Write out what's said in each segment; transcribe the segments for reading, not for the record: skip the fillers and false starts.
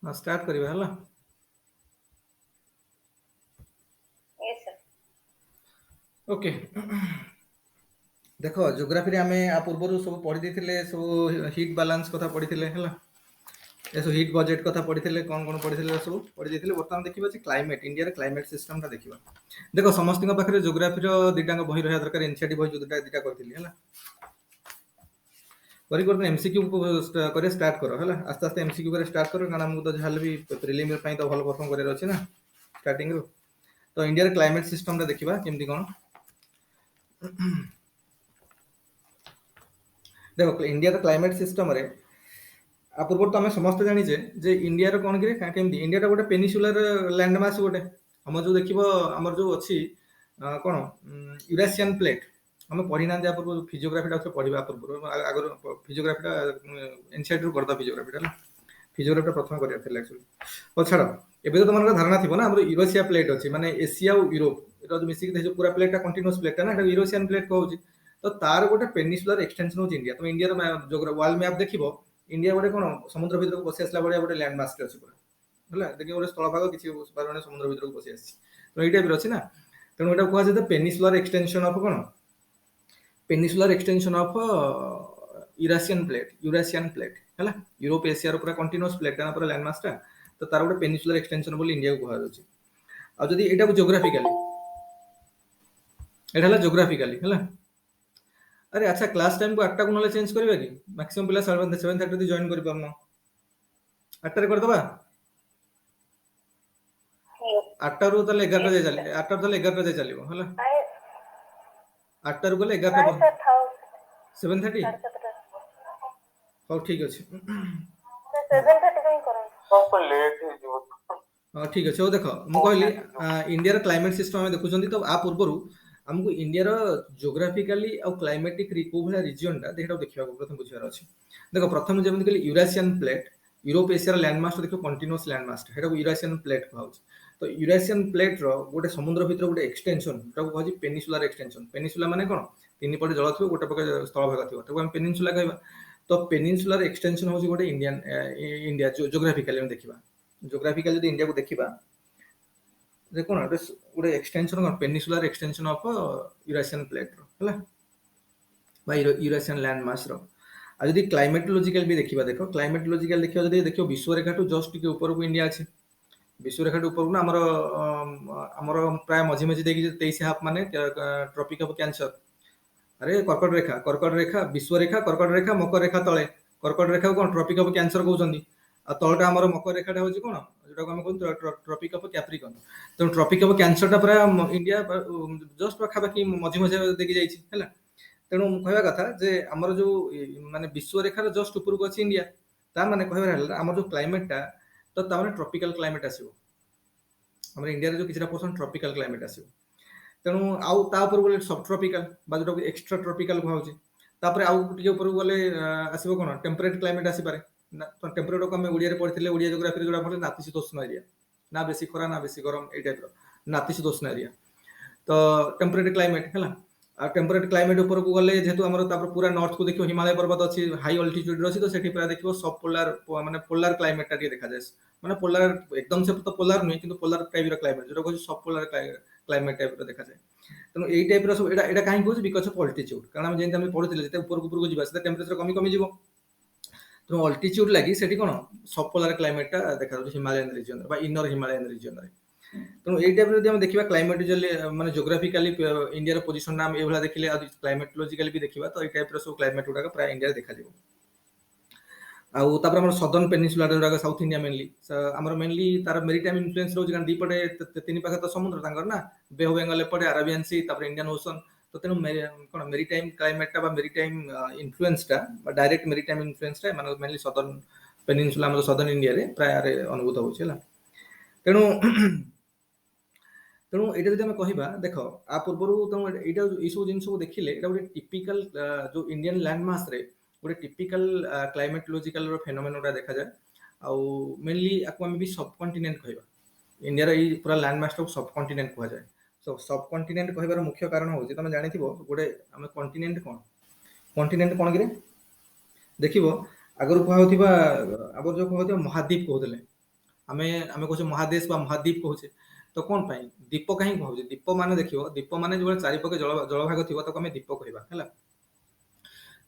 Start करिवा हला। Yes sir. Okay देखो geography रे आमे आ पूर्वरु सब पढ़ी देथिले सब हीट बैलेंस कथा पढ़ीथिले हला ए सब हीट बजेट कथा पढ़ीथिले कोन पढ़ीथिले सब पढ़ी देथिले वर्तमान देखिबा जे क्लाइमेट इंडिया रे क्लाइमेट सिस्टम ता देखिबा देखो समस्त को पाखरे ज्योग्राफी रो दिटांग बही रहया दरकार एनसीईआरटी बही जो दिटा करथिली हला करी करते एमसीक्यू को करे स्टार्ट करो हला आस्ते आस्ते एमसीक्यू करे स्टार्ट करो कारण हमको तो जहाल भी प्रीलिमिनरी पई तो भल परफॉर्म करे अछि ना स्टार्टिंग रो तो इंडिया रे क्लाइमेट सिस्टम ता देखिबा केमती कोन देखो इंडिया रो क्लाइमेट सिस्टम रे आ पूर्व तो आम समस्त जाचे जे इंडिया रो कोन केमती इंडिया टा गोटे पेनिसुलर लैंड मास गोटे हम जो देखिबो हमर जो अछि कोन यूरेशियन प्लेट हम पढ़ी ना जा पूर्व फिजियोग्राफी टा पढ़िबा पूर्व आगर फिजियोग्राफी टा एनसीईआरटी रो करदा फिजियोग्राफी टा फिजियोग्राफी प्रथम करिया थिला एक्चुअली ओ छाड़ एबे तो तुमर धारणा थिबो ना हमर यूरोसिया प्लेट अछि माने एशिया और यूरोप एटा जो मिसिक जो पूरा प्लेट टा कंटीन्यूअस प्लेट टा ना एटा यूरोसियन प्लेट कहउची तो तार गोटे पेनिसुलर एक्सटेंशन हो इंडिया तुम इंडिया रो वर्ल्ड मैप देखिबो इंडिया गोटे कोन समुद्र भीतर को पसि आसला बडा गोटे लैंड मास अछि पूरा हला देखि गोटे स्थल भाग किछि बारणे समुद्र भीतर को पसि आसी तो एटा भी अछि ना तेनु एटा कुआ जे पेनिसुलर एक्सटेंशन ऑफ कोन peninsular extension of Eurasian plate हला यूरोप एशिया रो पूरा कंटीन्यूअस प्लेट ना पूरा लैंड मास टा तो तार गोटे पेनिसुलर एक्सटेंशन बोली इंडिया को कुआ जाउची आ जदी एटा को ज्योग्राफिकली एटा हला ज्योग्राफिकली हला अरे अच्छा क्लास टाइम को 8टा को नले चेंज करबा कि मैक्सिमम पिला 7:30 जॉइन कर परनो 8टा रे कर दबा 8टा रू तले 11टा जाय चली 8टा तले 11टा जाय चलिबो हला 8टा रू गले 11टा नाइ सर थाउ 7:30 7:30 हो ठीक अछि 7:30 कहीं करन तो लेट हे जो हां ठीक अछि ओ देखो मु कहली इंडिया रो क्लाइमेट सिस्टम हम देखुचंदी तो आ पूर्वरु हमको इंडिया रो ज्योग्राफिकली और क्लाइमेटिक को भला रीजन टा देखा देखिबा प्रथम बुझियार अछि देखो प्रथम जेमति कहली यूरेशियन प्लेट यूरोप एशिया रो लैंड मास देखो कंटीन्यूअस लैंड मास हेटा यूरेशियन प्लेट कहउछ तो यूरेशियन प्लेट रो गोटे समुद्र भीतर गोटे एक्सटेंशन ताको कहजी पेनिसुलर एक्सटेंशन पेनिसुला माने कोन तीन पटे जळ थिबो गोटे पके स्थल भाग थिबो ताको हम पेनिनसुला कहबा तो पेनिनसुलर एक्सटेंशन होची गोटे इंडियन इंडिया ज्योग्राफिकली हम देखिबा ज्योग्राफिकली यदि इंडिया को देखिबा देखो ना गोटे एक्सटेंशन कोन peninsular extension of Eurasian plate रो हला बा यूरेशियन लैंड मास रो आ यदि क्लाइमेटोलॉजिकल भी देखिबा देखो क्लाइमेटोलॉजिकल देखिबा यदि देखियो विश्व रेखा टू जस्ट टिके ऊपर को इंडिया अछि विश्व रेखा टू ऊपर को ना हमर प्राय मझी मझी देखि 23 हाफ माने ट्रॉपिक ऑफ कैंसर अरे कर्कट रेखा विश्व रेखा कर्कट रेखा मकर रेखा तळे कर्कट रेखा को ट्रॉपिक ऑफ कैंसर कहउचंदी आ तळटा हमर मकर रेखाटा होची कोन जेटा को हम कहू ट्रॉपिक ऑफ कैप्रिकॉर्न तो ट्रॉपिक ऑफ कैंसर टा पूरा इंडिया जस्ट पाखा बाकी मझी मझी देखि जाईची हला तेणु कहवा कथा जे हमर जो माने विश्व रेखार जस्ट ऊपर को अछि इंडिया ता माने कहबा हला हमर जो क्लाइमेट टा तो ता माने ट्रॉपिकल क्लाइमेट आसीबो हमर इंडिया रे जो किछरा पर्सन ट्रॉपिकल क्लाइमेट आसीबो तेणु आउ ता ऊपर बोले सब ट्रॉपिकल बा जोटा एक्स्ट्रा ट्रॉपिकल कहउची तापर आउ टिके ऊपर गले आसीबो कोन टेम्परेट क्लाइमेट आसी पारे ना तो टेम्परेट को हम ओडिया रे पढ़िथिले ओडिया ज्योग्राफी रे जोटा पढ़ले नातिशीतोष्ण एरिया ना बेसी खरा ना बेसी गरम ए टाइप रो नातिशीतोष्ण एरिया तो टेम्परेट क्लाइमेट हला आ टेम्परेट क्लाइमेट ऊपर को गले जेतु हमर तापर पूरा नॉर्थ को देखियो हिमालय पर्वत अछि हाई अल्टीट्यूड रो अछि तो सेठी पूरा देखियो सब पोलर माने पोलर क्लाइमेट टा देखा जाय माने पोलर एकदम से तो पोलर नहीं किंतु पोलर टाइप रो क्लाइमेट जोटा को सब पोलर क्लाइमेट टाइप रो देखा जाय तेणु एई टाइप रो सब एटा काहे कहउछ बिकॉज़ ऑफ अल्टीट्यूड कारण हम जेंति हम पढुथिले जेते ऊपर को जीवा सेते टेम्परेचर कमी कमी जीवो तो अल्टीट्यूड लगी सेठी कोन सब पोलर क्लाइमेट टा देखा जाउछ हिमालयन रीजन बा इनर हिमालयन रीजन रे तेणु एई टाइप रे हम देखिबा क्लाइमेटोलॉजी माने ज्योग्राफिकली इंडिया रो पोजीशन नाम ए भला देखिले क्लाइमेटोलॉजिकली भी देखिबा तो एई टाइप रो सब क्लाइमेट उडा प्राय इंडिया देखा जिवो आउ तापर हमर सदर्न पेनिनसुला जोडा साउथ इंडिया मेनली हमर मेनली तार मेरीटाइम इन्फ्लुएंस रोज गन दीपटे तीन पाखे तो समुद्र तांगर ना बे ऑफ बंगाल एपटे अरेबियन सी तापर इंडियन ओशन तो तेनु कोन मेरीटाइम क्लाइमेट टा बा मेरीटाइम इन्फ्लुएंस टा बा डायरेक्ट मेरीटाइम इन्फ्लुएंस टा माने मेनली सदर्न पेनिनसुला हमर सदर्न इंडिया रे प्राय अनुभूत होछ हला तेनु तेणु एटा जदि हम कहबा देखो आ पूर्वरु तुम एटा ई सब जिंस को देखिले एटा गोटे टिपिकल जो इंडियन लैंड मास रे गोटे टिपिकल क्लाइमेटोलॉजिकल रो फेनोमेनोटा देखा जाय आ मेनली आको हम भी सब कॉन्टिनेंट कहबा इंडिया रो ई पूरा लैंड मास को सब कॉन्टिनेंट कहवा जाय सो सब कॉन्टिनेंट कहबार मुख्य कारण होची तुम जानिथिबो गोटे हम कॉन्टिनेंट कोन गिरे देखिबो आगर कहउथिबा आबर जो कहउथिबा महाद्वीप कहउतले आमे आमे कहूचे महादेश बा महाद्वीप कहूचे तो कोन पई दीप काहे कहूचे दीप माने देखियो दीप माने जो चारि पके जल भाग थिबो तो आमे दीप कहबा हैला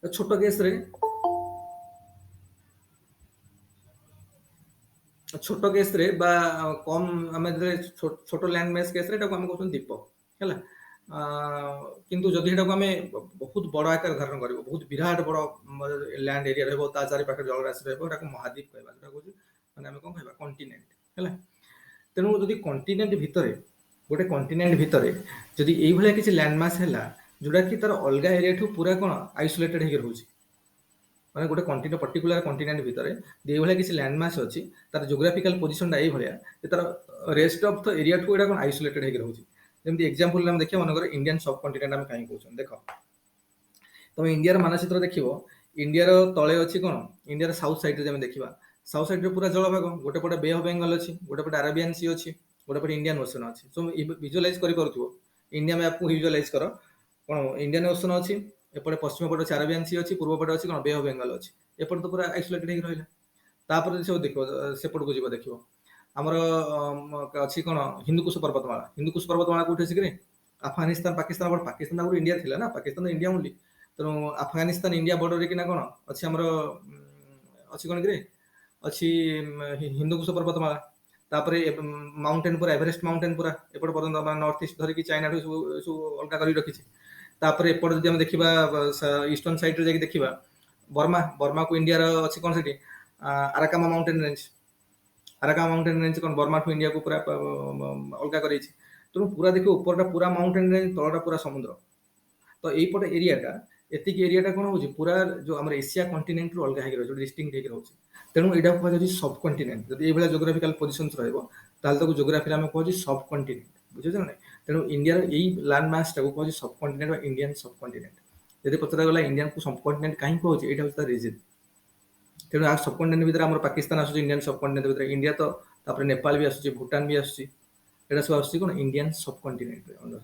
तो छोट केस रे छोट केस रे बा कम आमे छोट लैंड मास केस रे एटा आमे कहउछन दीप हैला किंतु जदि एटा आमे बहुत बड़ आकार धारण करबो बहुत विराट बड़ लैंड एरिया रहबो ता चारि पाखे जल राशि रहबो एटा महाद्वीप कहबा जेटा कहउछ माने आमे कोन कहबा कॉन्टिनेंट हैला तेणु जदि कॉन्टिनेंट भितरे गोटे कॉन्टिनेंट भितरे जदि एई भलिया किछि लैंड मास हैला जोटा कि तार अलगा एरिया ठू पूरा कोन आइसोलेटेड हेके रहउछि माने गोटे कॉन्टिनेंट पर्टिकुलर कॉन्टिनेंट भितरे एई भलिया किछि लैंड मास अछि तार जियोग्राफिकल पोजीशन एई भलिया जे तार रेस्ट ऑफ द एरिया ठू एटा कोन आइसोलेटेड हेके रहउछि जेमति एग्जांपल हम देखिया मनकर इंडियन सब कॉन्टिनेंट हम काहे कहउछन देखो तमे इंडिया र मानचित्र देखिबो इंडिया र तळे अछि कोन इंडिया र साउथ साइड रे जेमे देखिबा साउथ साइड रे पूरा जलभाग गोटे पटे बे ऑफ बेंगल अछि गोटे पटे अरेबियन सी अछि गोटे पटे इंडियन ओशन अछि सो विजुअलाइज करि परथुओ इंडिया मैप को विजुअलाइज करो कोन इंडियन ओशन अछि एपटे पश्चिम पटे अरेबियन सी अछि पूर्व पटे अछि कोन बे ऑफ बेंगल अछि एपटे तो पूरा आइसोलेटेड हे रहइला तापर से देखो सेपट को जीव देखिबो हमर अछि कोन हिंदुकुश पर्वतमाला कोठी अछि कि अफगानिस्तान पाकिस्तान आगु इंडिया थिला ना पाकिस्तान इंडिया ओनली तो अफगानिस्तान इंडिया बॉर्डर रे किना कोन अछि हमर अछि कोन कि अछि हिंदुकुश पर्वतमाला तापरे माउंटेन पूरा एवरेस्ट माउंटेन पूरा एपट पर्यंत नॉर्थ ईस्ट धरि कि चाइना सु अलगा करी रखिछि तापरे एपट जदि हम देखिबा ईस्टर्न साइड रे जाकि देखिबा बर्मा को इंडिया रो अछि कोन सेठी अराकामा माउंटेन रेंज कोन बर्मा टू इंडिया को पूरा अलगा करिछि तो पूरा देखो ऊपरटा पूरा माउंटेन रेंज तळटा पूरा समुद्र तो एई पटे एरियाटा एतिक एरियाटा कोन होछि पूरा जो हमर एशिया कॉन्टिनेंट रो अलगा हेक रहछि डिस्टिंक्ट हेक रहछि तेणु एटा को जदि सब कॉन्टिनेंट जदि एई भला जियोग्राफिकल पोजीशंस रहइबो ताल तक जियोग्राफी रे हम कहछि सब कॉन्टिनेंट बुझियो ना तेणु इंडिया रो एई लैंड मास टा को कहछि सब कॉन्टिनेंट बा इंडियन सब कॉन्टिनेंट जदि पचरा गला इंडियन को सब कॉन्टिनेंट काहे कहछि एटा होता रीजन तेणु आ सब कॉन्टिनेंट भीतर हमर पाकिस्तान आसुछि इंडियन सब कॉन्टिनेंट भीतर इंडिया तो तापर नेपाल भी आसुछि भूटान भी आसुछि एटा सब आसुछि कोन इंडियन सब कॉन्टिनेंट अंडर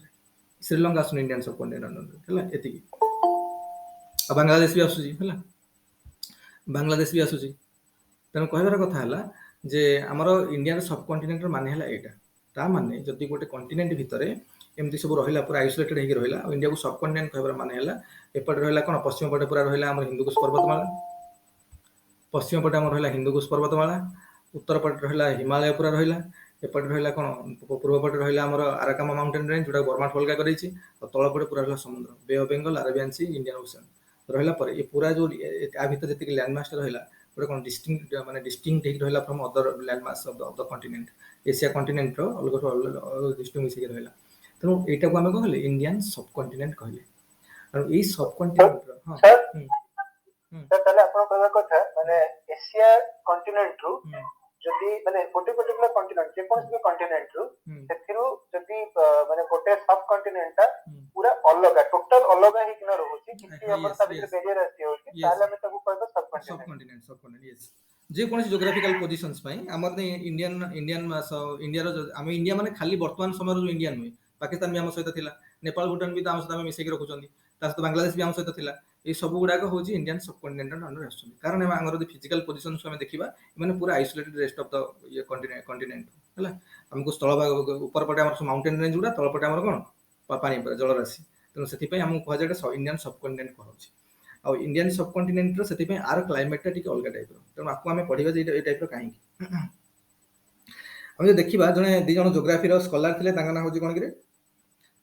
श्रीलंका आसुनि इंडियन सब कॉन्टिनेंट अंडर हला एतिकी आ बांग्लादेश भी आसुछि हला बांग्लादेश भी आसुछि तेणु कहबार कथा हला जे हमर इंडिया सब कॉन्टिनेंट माने हला एटा ता माने जदि गोटे कॉन्टिनेंट भितरे एमती सब रहिला पूरा आइसोलेटेड हेकि रहिला इंडिया को सब कॉन्टिनेंट कहबार माने हला एपट रहिला कोन पश्चिम पटे पूरा रहिला हमर हिंदुकुश पर्वतमाला पश्चिम पटे हमर रहिला हिंदुकुश पर्वतमाला उत्तर पटे रहिला हिमालय पूरा रहिला एपट रहिला कोन पूर्व पटे रहिला हमर अराकामा माउंटेन रेंज जोटा बर्मा ठोलगा करिछि और तळ पटे पूरा रहिला समुद्र bay of Bengal Arabian sea Indian ocean रहिला पर ए पूरा जो आ भीतर जति लैंड मास रहिला गोटे कोन डिस्टिंक्ट हेक रहिला from other land mass of the continent Asia continent रो अलग डिस्टिंक्ट हेक रहिला तेणु एटा को हम कहले इंडियन सब कॉन्टिनेंट कहले और ए सब कॉन्टिनेंट रो हां सर ताले आपण कहबा कथा माने एशिया कॉन्टिनेंट रो जदि माने गोटे पर्टिकुलर कॉन्टिनेंट जे कोन से कॉन्टिनेंट रो सेथिरु जदि माने गोटे सब कॉन्टिनेंट पूरा अलग टोटल अलग ही किना रहउछि किछि हमर सब बेरियर आसी होछि ताले हम ताकू कहबा सब कॉन्टिनेंट यस जे कोनसी जियोग्राफिकल पोजीशंस पई हमर इंडियन इंडिया रो हम इंडिया माने खाली वर्तमान समय रो इंडिया नुई पाकिस्तान भी हम सहित थिला नेपाल भूटान भी हम सहित मिसेक रखुचंदी ता सहित बांग्लादेश भी हम सहित थिला ए सब गुडा को होची इंडियन सब कॉन्टिनेंट अंडर आछन कारण हम अंगर फिजिकल पोजीशंस हम देखिबा माने पूरा आइसोलेटेड रेस्ट ऑफ द ये कॉन्टिनेंट हला हमको स्थल भाग ऊपर पटे हमर माउंटेन रेंज गुडा तळ पटे हमर कोन पानी पर जल राशि तेनु सेति पई हम कह जाटा इंडियन सब कॉन्टिनेंट कहउची आ इंडियन सब कॉन्टिनेंट रो सेति पई आर क्लाइमेट टा टिके अलगा टाइप रो तेनु आपको हम पढिबा जे ए टाइप रो काहे हम जे देखिबा जने दि जण जियोग्राफी रो स्कॉलर थिले तांगा ना होची कोन कि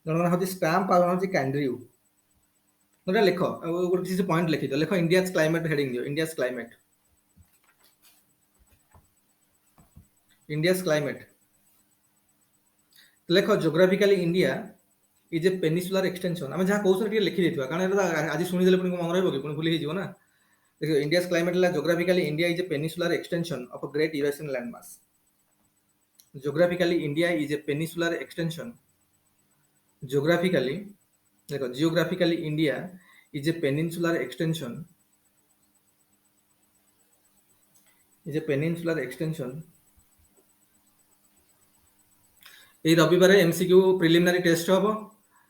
जण ना होची स्टैम्प आ जण होची कैंड्रियू नोटा लिखो गोटे किसी पॉइंट लिखि दो लिखो इंडियाज क्लाइमेट हेडिंग दियो इंडियाज क्लाइमेट लिखो geographically India is a peninsular extension हम जहां कहउछ टिके लिखि देथिबा कारण आज सुनि देले पुनी मन रहबो कि पुनी भूली हे जिवो ना देखियो इंडियाज क्लाइमेट ला geographically India is a peninsular extension of a great Eurasian landmass geographically India is a peninsular extension geographically देखो geographically India is a peninsular extension a रविवार एमसीक्यू प्रिलिमिनरी टेस्ट हम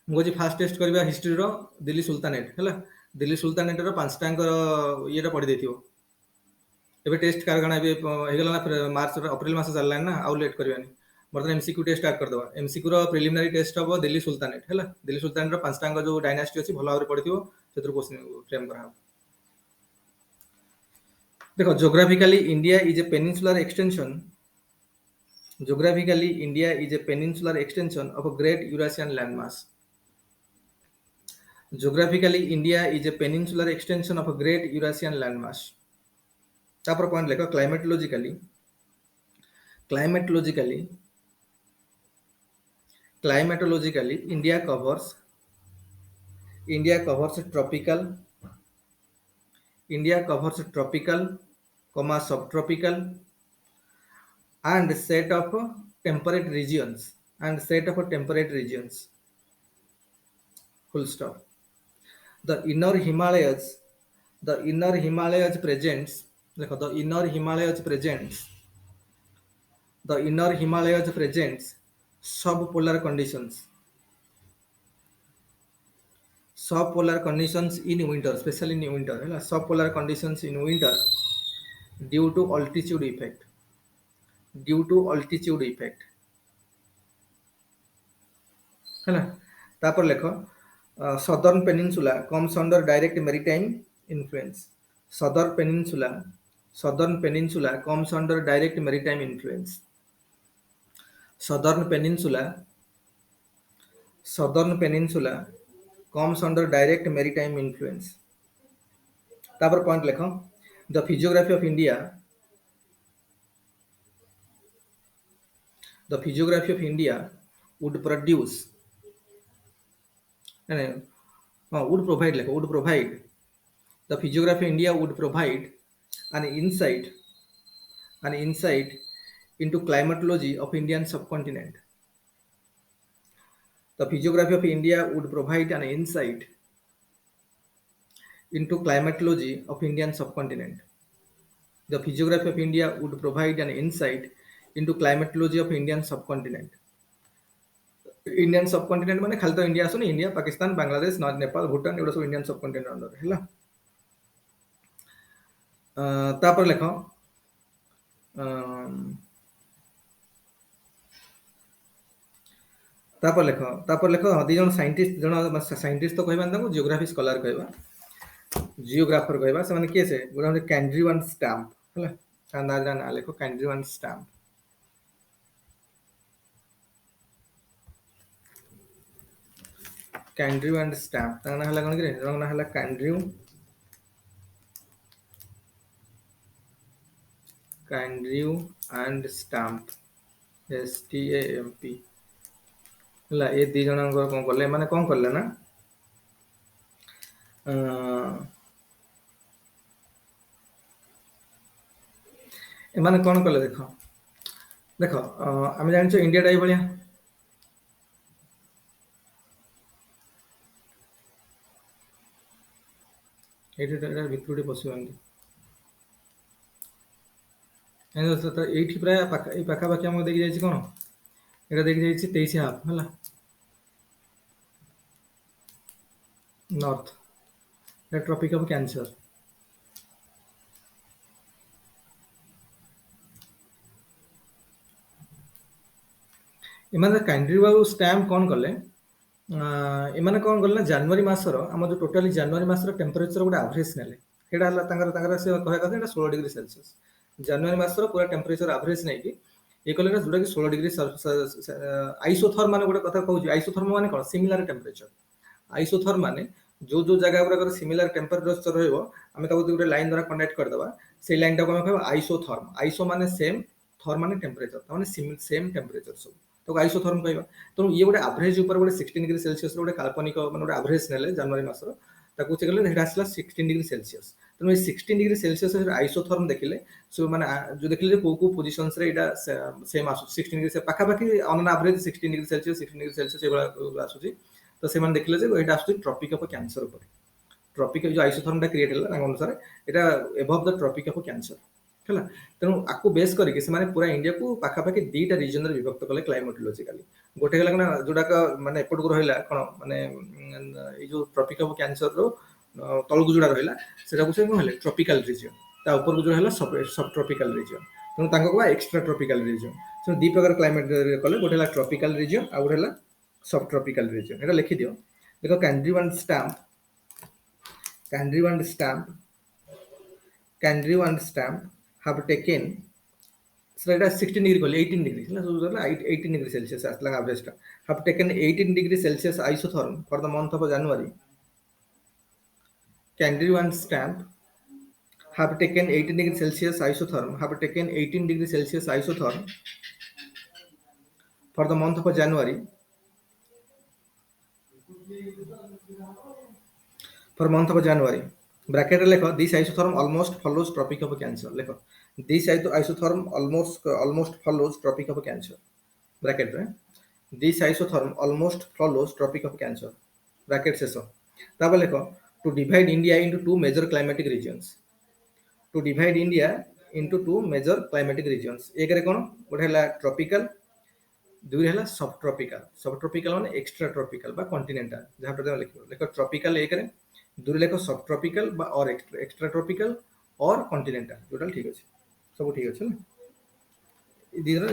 मुझे फास्ट टेस्ट करबा history रो Delhi sultanate हला Delhi sultanate रो पांचटांक येटा पढि देथियो एबे test car गणा हे गला ना मार्च अप्रैल मास चलला ना आउ लेट करबानी बर्तन एमसीक्यू टेस्ट स्टार्ट कर दवा एमसीक्यू रो प्रिलिमिनरी टेस्ट हबो दिल्ली सुल्तानेट हैला दिल्ली सुल्तानेट रो पांचटांग जो डायनास्टी अछि भलो आउर पड़िथिबो सेतर क्वेश्चन फ्रेम करा देखो geographically India is a peninsular extension Geographically, India is a peninsular extension of a great Eurasian landmass. Geographically, India is a peninsular extension of a great Eurasian landmass. तापर point लेखो climatologically India covers tropical subtropical and set of temperate regions full stop. The inner Himalayas presents subpolar conditions in winter, especially in winter, subpolar conditions in winter due to altitude effect. है ना तापर लेखो southern peninsula comes under direct maritime influence. Southern peninsula comes under direct maritime influence. Southern peninsula comes under direct maritime influence. तापर point लेखो the physiography of India would provide the physiography of India would provide an insight into climatology of Indian subcontinent. The physiography of India would provide an insight into climatology of Indian subcontinent. The physiography of India would provide an insight into climatology of Indian subcontinent. Indian subcontinent माने खाली तो India आसुनी India Pakistan Bangladesh north Nepal Bhutan एवढा सब Indian सबकंटिनेंट under हैला तापर लेखो दी जन scientist तो कहबा ताको जियोग्राफी स्कॉलर कहबा जियोग्राफर कहबा से माने के से गोटा कैंड्रीवन स्टैम्प हैला शानदार ना लेखो कैंड्रीवन स्टैम्प कैंड्रीव एंड स्टैम्प ताना हला कोन करे रंगना हला कैंड्रीव एंड स्टैम्प STAMP हला ए दी जण कोन करले माने कोन करले ना ए माने कोन करले देखो आमे जानछो इंडिया टाइप बलिया भितुरे पशुआंती एठी प्राय पाखापाखि आमको देखी जाइए कौन ये देखी जाइए 23.5 है नॉर्थ ट्रॉपिक ऑफ कैंसर एमाने कैंड्रीव स्टैम्प कौन कले एमाने कौन कले ना जनवरी मासर आम जो टोटाली जनवरी मासर टेम्परेचर गोटे एवरेज नेले सेटा हला तांकर से कहया କଥା एटा 16 डिग्री सेल्सियस जनवरी मासर पूरा टेम्परेचर एवरेज नै कि ये कले ना जोटा कि 16 डिग्री आइसोथर्म माने गोटे कथा कहूची आइसोथर्म माने कोन सिमिलर टेम्परेचर आइसोथर्म माने जो जगह गुरा सिमिलर टेम्परेचर रहइबो आमे ताको गोटे लाइन द्वारा कनेक्ट कर दबा से लाइन टाको हम कहबा आइसोथर्म आइसो माने सेम थर्म माने टेम्परेचर माने सेम टेम्परेचर सब तो आइसोथर्म कहबा तो ये गोटे एवरेज ऊपर गोटे 16 डिग्री सेल्सियस गोटे काल्पनिक माने गोटे एवरेज नेले जनवरी मासर ताको से कहले हेटा आसला 16 डिग्री सेल्सियस तो 16 डिग्री सेल्सियस आइसोथर्म देखिले सो माने जो देखिले को पोजीशंस रे एटा सेम आसु 16 डिग्री से पाखा पाखी ऑन एवरेज 16 डिग्री सेल्सियस एबा आसुची तो से माने देखिले जे एटा आसु ट्रॉपिक ऑफ कैंसर ऊपर ट्रॉपिक जो आइसोथर्म टा क्रिएट होला अनुसार एटा above the tropic of cancer है तेणु आपको बेस करके पूरा इंडिया को पाखापाखि दुईटा रिजन विभक्त कले क्लाइमेटोलॉजिकली गोटे है जोड़ाक माने एपट को रहा कौन माने जो ट्रॉपिक ऑफ कैंसर रो तलक जोड़ा रहा से कौन ट्रॉपिकल रिजन ता ऊपर को जो है सब ट्रॉपिकल रीजन तेणु तांको कहबा एक्स्ट्रा ट्रॉपिकल रीजन सो दी प्रकार क्लाइमेट कले गोटे है ट्रॉपिकल रीजन आ गोटे है सब ट्रॉपिकल रीजन एटा लिखि दियो देखो कैंड्री one stamp have taken so it is 16 degree 18 degrees so 18 degree celsius as like average have taken 18 degree celsius isotherm for the month of January. Candy one stamp have taken 18 degree celsius isotherm have taken 18 degree celsius isotherm for the month of January. For month of January bracket रे लेखो this isotherm almost follows tropic of Cancer लेखो this isotherm almost follows tropic of Cancer bracket रे this isotherm almost follows tropic of Cancer bracket शेष तापर लेखो to divide India into two major climatic regions एक रे कोन गोटे हला tropical दुई हला सब ट्रॉपिकल माने एक्स्ट्रा ट्रॉपिकल बा कॉन्टिनेंटल जहां पर लिखो लेखो ट्रॉपिकल एक रे दुई लेखो सब ट्रॉपिकल बा और एक्स्ट्रा ट्रॉपिकल और कॉन्टिनेंटल टोटल ठीक अछि सब ठीक अछि ना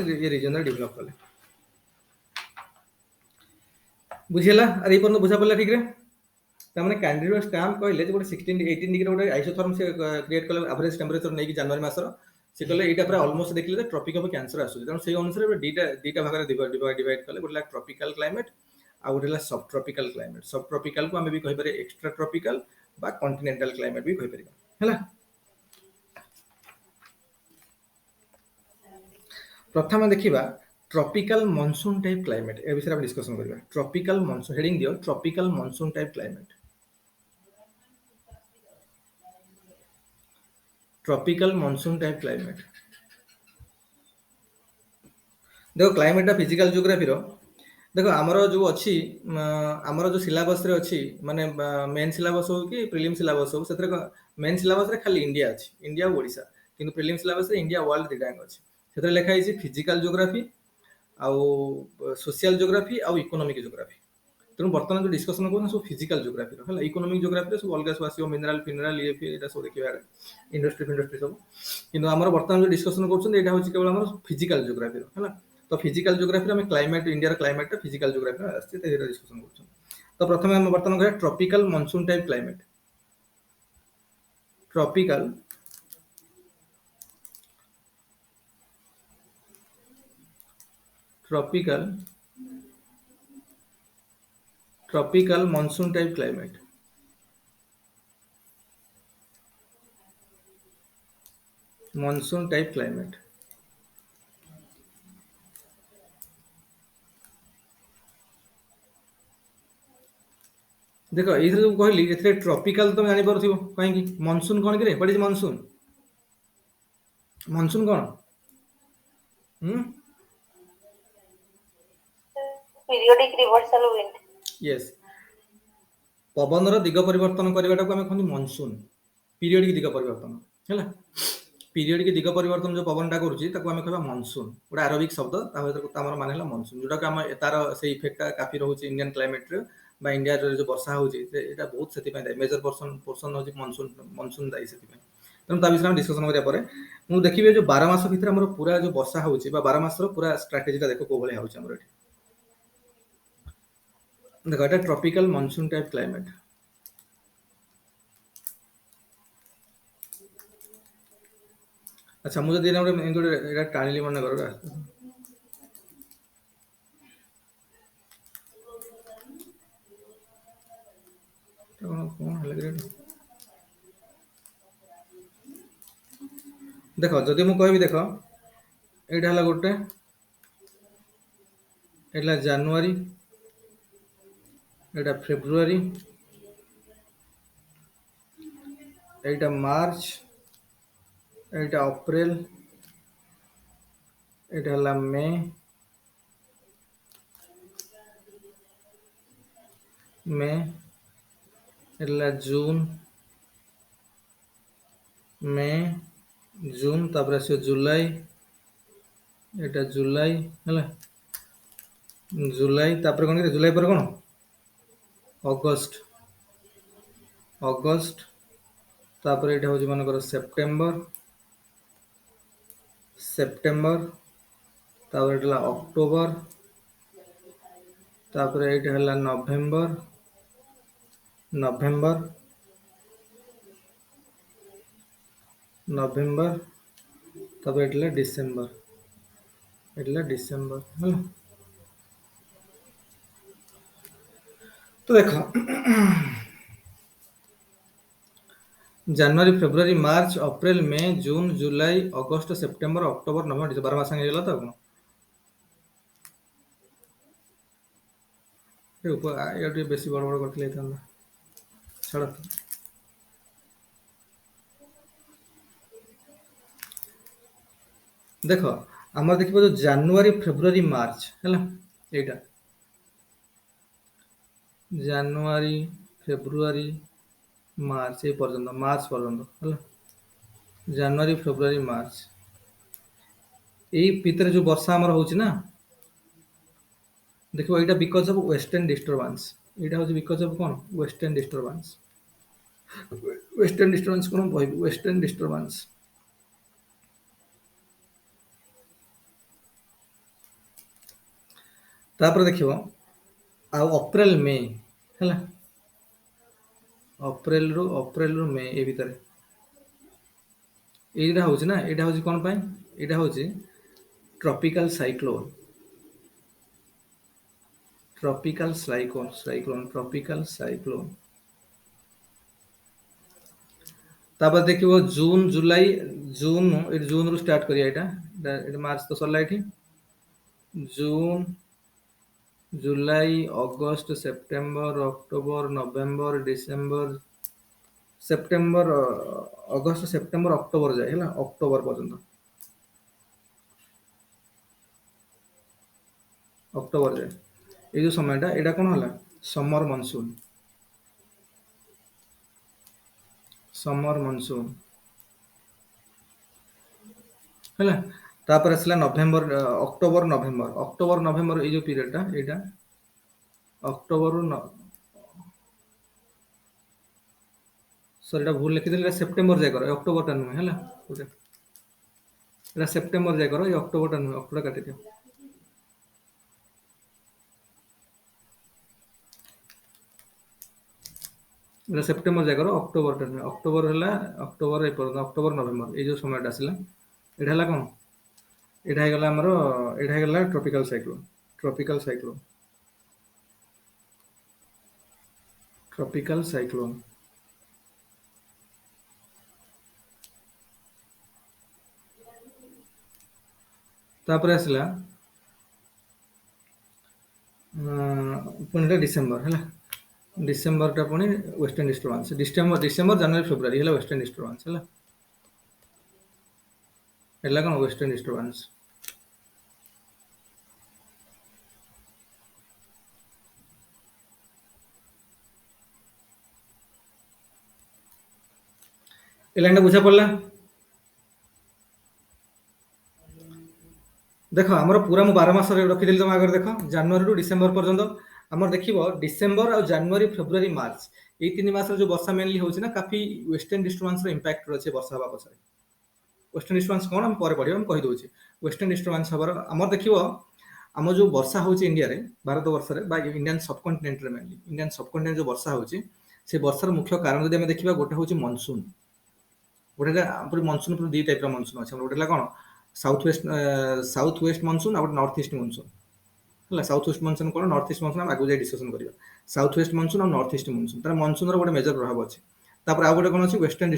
ये रीजन डेवलप कले बुझिला अरे पर बुझा पड़ला ठीक रे त माने कैंडिडेट स्टैम्प कहले जे 16 18 डिग्री गोटे आइसोथर्म से क्रिएट कले एवरेज टेंपरेचर नै कि जनवरी मासर से कहले एटा पूरा ऑलमोस्ट देखले ट्रॉपिक ऑफ कैंसर आसु त सेही अनुसार डीटा भाग रे डिवाइड कले गोटे ट्रॉपिकल क्लाइमेट आ गोटे सब ट्रॉपिकल को हमें भी कहि पारे एक्स्ट्रा ट्रॉपिकल बा कॉन्टिनेंटल क्लाइमेट भी कहि परिबा हैला प्रथम देखिबा ट्रॉपिकल मॉनसून टाइप क्लाइमेट ए विषय हम डिस्कशन करिबा ट्रॉपिकल मॉनसून हेडिंग दियो tropical monsoon type climate tropical monsoon type climate देखो क्लाइमेट टा फिजिकल ज्योग्राफी रो देखो हमरो जो अछि हमरो जो सिलेबस रे अछि माने मेन सिलेबस हो कि प्रीलिम सिलेबस हो सेतरे मेन सिलेबस रे खाली इंडिया अछि इंडिया और ओडिसा किंतु प्रीलिम सिलेबस रे इंडिया वर्ल्ड दिडांग अछि सेतरे लिखा है फिजिकल ज्योग्राफी आउ सोशल ज्योग्राफी आउ इकोनॉमिक ज्योग्राफी तेणु बर्तमान जो डिस्कशन को सब फिजिकल ज्योग्राफी रो हला इकोनॉमिक ज्योग्राफी सब अलग सब आसीओ मिनरल ये फिर एटा सब देखिबा इंडस्ट्री सब किंतु हमर बर्तमान जो डिस्कशन करछन एटा होछि केवल हमर फिजिकल ज्योग्राफी रो हला तो फिजिकल ज्योग्राफी में climate India climate physical geography में आछे ते डिस्कशन करछन तो प्रथमे हम बर्तमान करिया tropical monsoon type climate tropical monsoon type climate monsoon type climate देखो ये जो कहली एथे ट्रॉपिकल तुम जानि परथिबो काहे कि मॉनसून कोन करे व्हाट इज मॉनसून कोन पीरियोडिक रिवर्सल विंड यस पवन दिग परिवर्तन करवाटा को हमें कहते मॉनसून पीरियोडिक दिग परिवर्तन है पीरियोडिक दिग परिवर्तन जो पवनटा करुच्ची आम कह मॉनसून गोटे आरबिक शब्द तार मान है मॉनसून जोटा आम तार से इफेक्टा काफी रोचे इंडियन क्लाइमेट रे इंडिया जो वर्षा होची बहुत से मेजर पोर्सन हूँ मॉनसून दायी से तेणु ता विषय डिस्कसन करा मुझे देखिए जो 12 मास भितर आम पूरा जो वर्षा होची 12 मास पूरा स्ट्राटेजीटा देखो को भाई होची हमर देखो एटा ट्रॉपिकल मॉनसून टाइप क्लाइमेट अच्छा मुझे दिन गोटे टाणिली मन कर देख जदि मु कहि देख एटा गोटे एटा जनवरी एटा फेब्रुआरी एटा मार्च एटा अप्रैल एटा हला मे एटा जून तापर से जुलाई एटा जुलाई हला जुलाई तापर कोन जुलाई पर कोन अगस्त तापर एटा होची मन करो सेप्टेम्बर सेप्टेम्बर तापर एटा अक्टोबर तापर एटा हला नवेम्बर नवेम्बर नवेम्बर तापर एटा डिसेम्बर हला। तो देखो जनवरी फेब्रुआरी मार्च अप्रैल मे जून जुलाई अगस्त सेप्टेम्बर अक्टोबर नवेम्बर डिसेम्बर 12 मास संगे गेला तो कोन ए ऊपर या बेसी बड़ बड़ करथले था छाड़। देख आम देख जो जनवरी फेब्रुआरी मार्च है यहाँ जनवरी फेब्रुआरी मार्च ये पर्यंत मार्च पर्यंत है जनवरी फेब्रुआरी मार्च यही भितर जो वर्षा आमर हो देखो यहाँ बिकज ऑफ वेस्टर्न डिस्टर्बेंस यहाँ हूँ बिकज ऑफ कौन वेस्टर्न डिस्टर्बेंस कौन कह वेस्टर्न डिस्टर्बेंस तापर देखियो अप्रैल मे है अप्रैल रु मे ए भितर यहाँ हूँ ना यहाँ हूँ कौन यहाँ हूँ ट्रॉपिकल साइक्लोन तापर देखियो जून जुलाई जून रु स्टार्ट करिया एटा मार्च तो सरला एठी जून जुलाई अगस्त September October November December September अगस्त सेप्टेम्बर अक्टोबर जाए है अक्टोबर पर्यंत अक्टोबर जाए ये जो समयटा यहाँ कौन है समर मानसून है तापर आसला नवेम्बर अक्टोबर नवेम्बर ये जो पीरियडटा यहाँ अक्टोबर सॉरी भूल लिखी सेप्टेम्बर जाए कर अक्टोबर टा नुहे है सेप्टेम्बर जाए कर अक्टोबर टा नुहे अक्टोबर काटी दियो सेप्टेम्बर जाए कर अक्टोबर टा नुहे अक्टोबर है अक्टोबर अक्टोबर नवेम्बर ये जो समय आसला यहाँ है कौन यहाँ गला आमर यहाँ गला ट्रॉपिकल साइक्लोन तापर आसला पुणी डिसेम्बर है डिसेम्बर टा पुणी वेस्टर्न डिस्टर्बेंस डिसेम्बर जनवरी फेब्रुआरी है वेस्टर्न डिस्टर्बेंस है कौन वेस्टर्न डिस्टर्बेंस ए लाइन बुझा पड़ा देख आमर पूरा मुझे 12 मास रखीदी तुम आगे देख जनवरी टू डिसेम्बर पर्यंत आम देख डिसेम्बर और जनवरी फेब्रुआरी मार्च ये 3 मास जो वर्षा मेनली होना काफी वेस्टर्न डिस्टर्बेंस इम्पैक्ट अच्छे वर्षा हवा पछरे वेस्टर्न डिस्टर्बेंस कौन हम पर पढ़ा कही दूसरी वेस्टर्न डिस्टर्बेंस हबार आम देख आम जो वर्षा हो इंडिया रे भारत वर्ष में इंडियन सबकंटिनेंट मेनली इंडियन सबकंटिनेंट जो वर्षा हो वर्षार मुख्य कारण जब देखा गोटे हूँ मनसून गोटे मनसून दी टाइप मनसून अच्छे गोटे कौन साउथ वेस्ट मनसून और नॉर्थ ईस्ट मनसून है साउथ वेस्ट मनसून कौन नॉर्थ ईस्ट मनसून आगे जाए डिस्कसन करिया साउथ वेस्ट मनसून और नॉर्थ ईस्ट मनसून तार मनसून गोटे मेजर प्रभाव अच्छे तापर आउ गोटे कौन अच्छे वेस्टर्न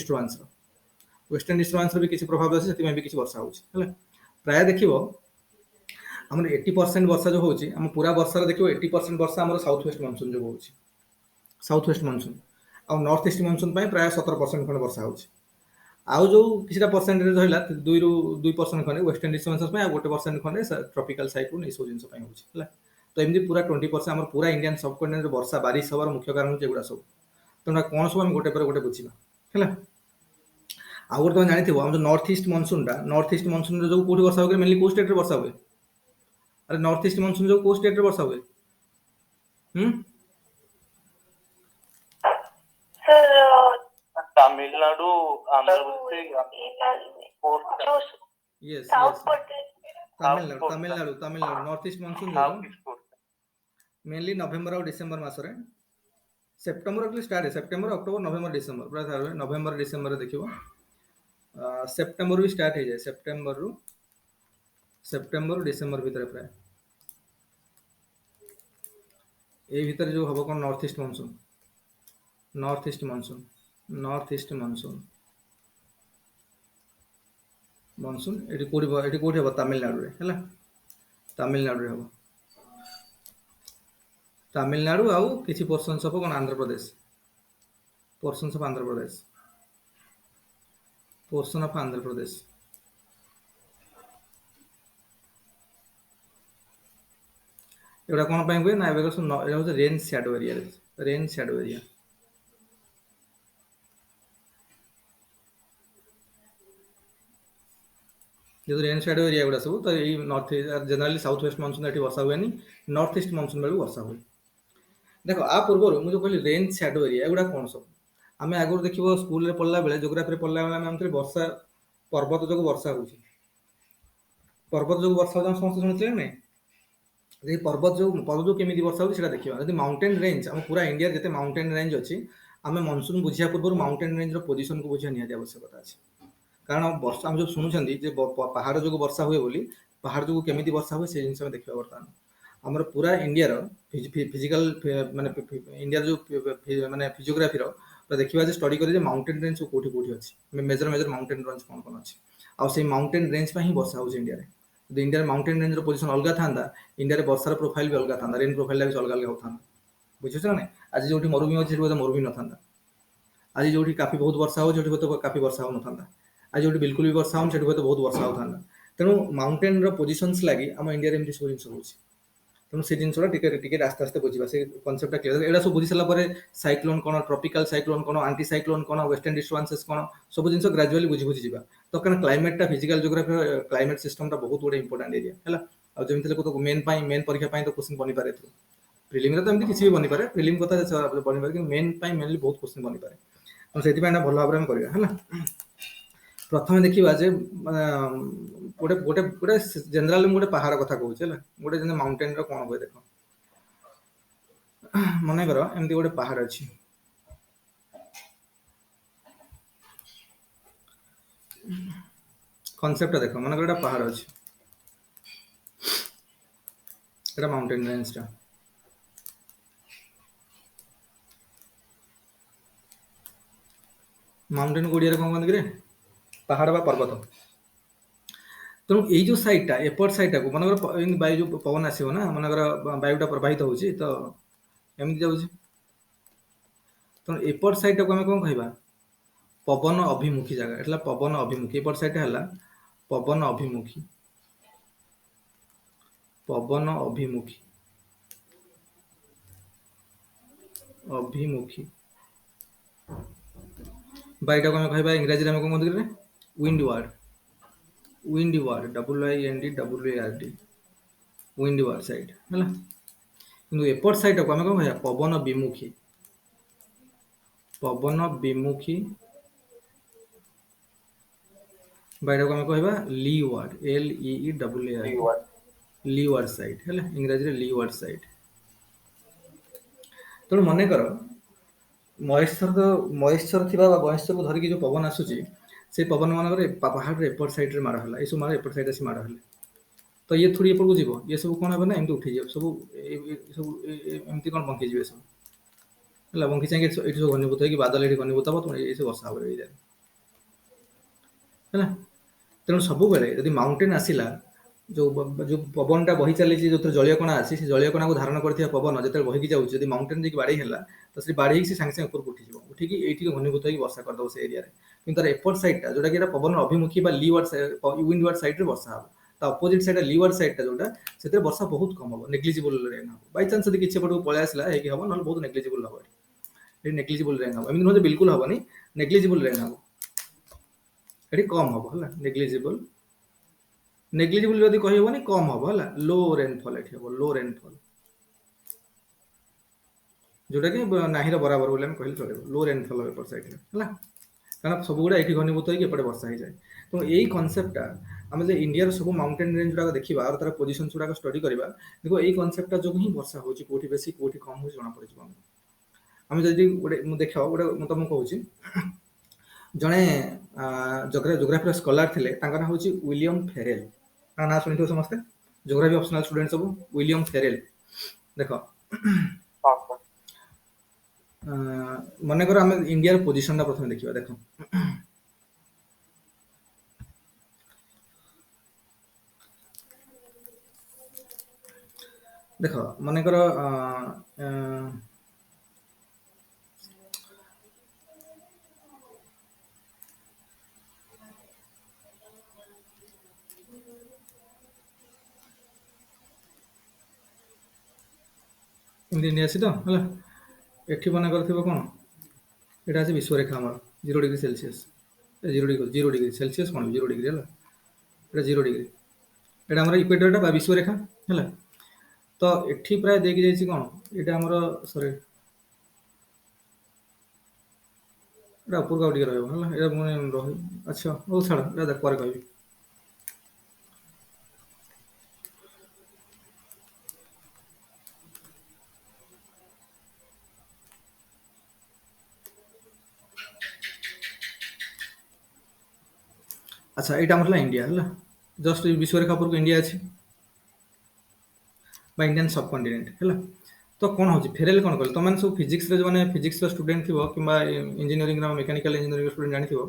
डिस्टर्बेंस भी किसी प्रभाव अच्छे से भी किसी वर्षा हो प्राय देख आम 80% वर्षा जो होची आम पूरा वर्षा देखो 80% वर्षा आम साउथ वेस्ट मनसून जो हो साउथ वेस्ट मनसून आ नॉर्थ ईस्ट मनसून प्राय 17% खंड वर्षा हो आउ जो किसी परसेंटेज रहा 2% खंडे वेस्टर्न डिस्टर्बेंस आ 1% खंडे ट्रॉपिकल साइक्लोन ये सब जिन है तो एमती पूरा 20% आम पूरा इंडियन सबकंटिनेंट वर्षा बारिश हबार मुख्य कारण होगा सब तेना कौन सब गोटे पर गोटे बुझा है आउ गोटे तुम जानी जो नॉर्थ ईस्ट मनसून जो कौटी वर्षा हुए मेनली कौ स्टेट रे वर्षा हुए अरे नॉर्थ ईस्ट मनसून जो कौ स्टेट रे वर्षा हुए Tamil Nadu Andhra Pradesh yes south yes पटे तमिलनाडु नॉर्थ ईस्ट मानसून जो मेनली नवेम्बर और डिसेम्बर मासरे सेप्टेम्बर एक्चुअली स्टार्ट है सेप्टेम्बर अक्टोबर नवेम्बर डिसेम्बर पूरा सारे नवेम्बर डिसेम्बर देखिबो सेप्टेम्बर भी स्टार्ट हो जाए सेप्टेम्बर डिसेम्बर भीतर प्राय ए भीतर जो हबो कोन नॉर्थ ईस्ट मानसून एटी कोठी हबो तमिलनाडु रे हला तमिलनाडु रे हबो तमिलनाडु आउ किछि पोर्शंस ऑफ कोन आंध्र प्रदेश पोर्शन ऑफ आंध्र प्रदेश एटा कोन ପାଇଁ हुए ना एबे एटा होते रेन शैडो एरिया जो रेन शैडो एरिया गुड़ा सब तो ये north generally south west monsoon एटी वर्षा हुए नॉर्थ ईस्ट मानसून बेलू वर्षा हुए देख आ पूर्व मुझे कहली रेन शैडो एरिया एगुड़ा कौन सब आम आगुरी देखिए स्कूल रे पढ़ला बेले जोग्राफी पढ़ला बेले आम वर्षा पर्वत जो वर्षा होची पर्वत जो वर्षा होता समस्त शुणुते नहीं पर्वत जो केमी वर्षा होती देखिए यदि माउंटेन रेंज आम पूरा इंडिया जिते माउंटेन रेंज अच्छी आम मनसून बुझा पूर्व माउंटेन रेंज पोजिशन को बुझा निहाती आवश्यकता अच्छी कारण वर्षा आम जो शुणुंट पहाड़ जो वर्षा हुए बोली पहाड़ जो केमी वर्षा हुए से जिन देखा बर्तमान आमर पूरा इंडिया फिजिकल माने इंडिया जो माने फिजियोग्राफी देखा स्टडी करें माउंटेन रेंज कौटी कौटी अच्छी मेजर माउंटेन रेंज कौन कौन अच्छी आउ से माउंटेन रेंज ही वर्षा हो इंडिया रे इंडिया माउंटेन रेंज पोजिशन अलग था इंडिया रे वर्षार प्रोफाइल भी अलग था रेन प्रोफाइल भी अलग अलग होता बुझे ना आज जो मरुभूमि अच्छे मरुभूमि न था आज जो काफी बहुत वर्षा हो काफी वर्षा हो न था आज जो बिल्कुल भी वर्षा हो बहुत वर्षा होता तेणु माउंटेन पोजिशंस लगी आम इंडिया एमती सब जिन हो तेणु से जिनसा टिके आस्ते आस्ते बुझा से कनसेप्टा क्लियर एटा सब बुझी सारा साइक्लोन कौन ट्रपिकल साइक्लोन कौन आंटी साइक्लोन कौन वेस्टर्न डिस्टर्बांसेस कौन सब जिन ग्राजुअली बुझी बुझी जा तो कारण क्लाइमेटा फिजिकल जोग्राफी क्लाइमेट सिस्टम बहुत गोटे इंपोर्टाट एरिया है और जमी तो मेन परीक्षा तो क्वेश्चन बनी पारे प्रिलिम तो एमती किसी भी बनी पारे प्रिलिम कथा बनी पारे मेन मेनली बहुत क्वेश्चन बनी पारे तो से भल भाव में करवा प्रथम देखा जे गोटे गोटे गोटे जनरल गोटे पहाड़ कथा कहूँ गोटे जन माउंटेन कौन हुए देख मन कर एमती गोटे पहाड़ अच्छी कनसेप्ट देख मन कर पहाड़ अच्छी माउंटेन रेंज टा माउंटेन को ओडिया कौन कहते पहाड़ बा पर्वत तेणु यही जो साइडटा एपट साइडटा को मनकर वायु जो पवन आसो ना मनकर वायुटा प्रवाहित होची तो एमती जाऊँ तेणु एपट साइडटा को आम कौन कहवा पवन अभिमुखी जगह एटा पवन अभिमुखी एपट साइडटा है पवन अभिमुखी अभिमुखी बाईटा को कहवा इंग्राजी में कौन कहते विंडवार्ड WINDWARD विंडवार्ड साइड है कि एपट साइड को आम कौन कह पवन विमुखी बाईटा को आम कहवा लीवार्ड LEEWARD लीवार्ड साइड है इंग्राजी लीवार्ड साइड तेणु मन कर मॉइस्चर थी मॉइस्चर को धरिकी जो पवन आसूची से पवन मान पहाड़ एपट साइड माड़ है ये सब माड़ एपट साइड आसी माड़ है तो ये थोड़ी एपट को जीव ये सब कौन है ना एमती उठी जाए सब एमती कौन बंकी जी सब है बंकी चाहिए ये सब घनीभूत हो बादल ये घनीभूत हम तुम ये सब वर्षा हो है तेणु सब बेले यदि माउंटेन आसला जो पवनटा बही चली जो जलीय कणा अच्छी से जलीय कणा को धारण कर पवन जो बहीकी जाऊँगी माउंटेन जी बाड़ी है तो से बाड़ी से सागे ऊपर उठी उठिकी ये घनीभूत हो वर्षा करदे से एरिया कि तार एपट साइडटा जोटा कि पवन अभिमुखी विंडवार्ड साइड वर्षा हम ता अपोजिट साइड लीवार्ड साइडटा जोटा से वर्षा बहुत कम हम नेग्लिजिबल रेन हम बै चान्स यदि किसी पटक पलि आसला हम ना बहुत नेग्लिजिबल हम ये नेग्लिजिबल रेन हम एमती नुह बिल्कुल हेनी नेग्लिजिबल रेन हम ये कम हम है नेग्लिजिबल जदि कहबनी कम हम है लो रेनफॉल ये हम लो रेनफॉल जोटा कि नाही बराबर बोले कहले चलो लो रेनफॉल एपट साइड है କାରଣ ସବୁ ଗୁଡ଼ା ଏଠି ଘନୀଭୂତ ହେଇକି ଏପଟେ ବର୍ଷା ହେଇଯାଏ। ତ ଏଇ କନସେପ୍ଟଟା ଆମେ ଯେ ଇଣ୍ଡିଆର ସବୁ ମାଉଣ୍ଟେନ୍ ରେଞ୍ଜ ଗୁଡ଼ାକ ଦେଖିବା ଆଉ ତାର ପୋଜିସନ୍ସ ଗୁଡ଼ାକ ଷ୍ଟଡି କରିବା, ଦେଖ ଏଇ କନସେପ୍ଟଟା ଯୋଗୁଁ ହିଁ ବର୍ଷା ହେଉଛି, କୋଉଠି ବେଶୀ କୋଉଠି କମ୍ ହେଉଛି ଜଣାପଡ଼ିଯିବ ଆମକୁ। ଆମେ ଯଦି ଗୋଟେ ଦେଖ ଗୋଟେ ମୁଁ ତମକୁ କହୁଛି, ଜଣେ ଜୋଗ୍ରାଫିର ସ୍କଲାର ଥିଲେ, ତାଙ୍କ ନାଁ ହେଉଛି ୱିଲିୟମ ଫେରେଲ। ତାଙ୍କ ନାଁ ଶୁଣିଥିବ ସମସ୍ତେ, ଜୋଗ୍ରାଫି ଅପସନାଲ ଷ୍ଟୁଡେଣ୍ଟ ସବୁ, ୱିଲିୟମ ଫେରେଲ। ଦେଖ ମନେକର ଆମେ ଇଣ୍ଡିଆର ପୋଜିସନଟା ପ୍ରଥମେ ଦେଖିବା। ଦେଖ ଦେଖ ମନେକର ଏମିତି ଇଣ୍ଡିଆ ଅଛି ତ ହେଲା, ଏଠି ମନେକର ଥିବ କ'ଣ, ଏଇଟା ଅଛି ବିଶ୍ୱରେଖା ଆମର 0°C, 0° ସେଲସିୟସ୍ କ'ଣ 0° ହେଲା, ଏଇଟା 0°। ଏଇଟା ଆମର ଇକ୍ୱେଟରଟା ବା ବିଶ୍ୱରେଖା ହେଲା। ତ ଏଠି ପ୍ରାୟ ଦେଇକି ଯାଇଛି କ'ଣ, ଏଇଟା ଆମର ସରି ଏଇଟା ଉପରକୁ ଆଉ ଟିକେ ରହିବ ହେଲା, ଏଇଟା ପୁଣି ରହିବ। ଆଚ୍ଛା ହଉ ଛାଡ଼, ଏଇଟା ପରେ କହିବି। ଆଚ୍ଛା ଏଇଟା ଆମର ହେଲା ଇଣ୍ଡିଆ ହେଲା, ଜଷ୍ଟ ବିଶ୍ୱରେଖା ଉପରକୁ ଇଣ୍ଡିଆ ଅଛି বা ଇଣ୍ଡିଆନ୍ ସବକଣ୍ଟିନେଣ୍ଟ ହେଲା। ତ କ'ଣ ହେଉଛି, ଫେରେଲ କ'ଣ କହିଲେ, ତମେ ସବୁ ଫିଜିକ୍ସରେ ଯେଉଁମାନେ ଫିଜିକ୍ସର ଷ୍ଟୁଡେଣ୍ଟ ଥିବ କିମ୍ବା ଇଞ୍ଜିନିୟରିଂର ମେକାନିକାଲ ଇଞ୍ଜିନିୟରିଂ ଷ୍ଟୁଡେଣ୍ଟ ଜାଣିଥିବ,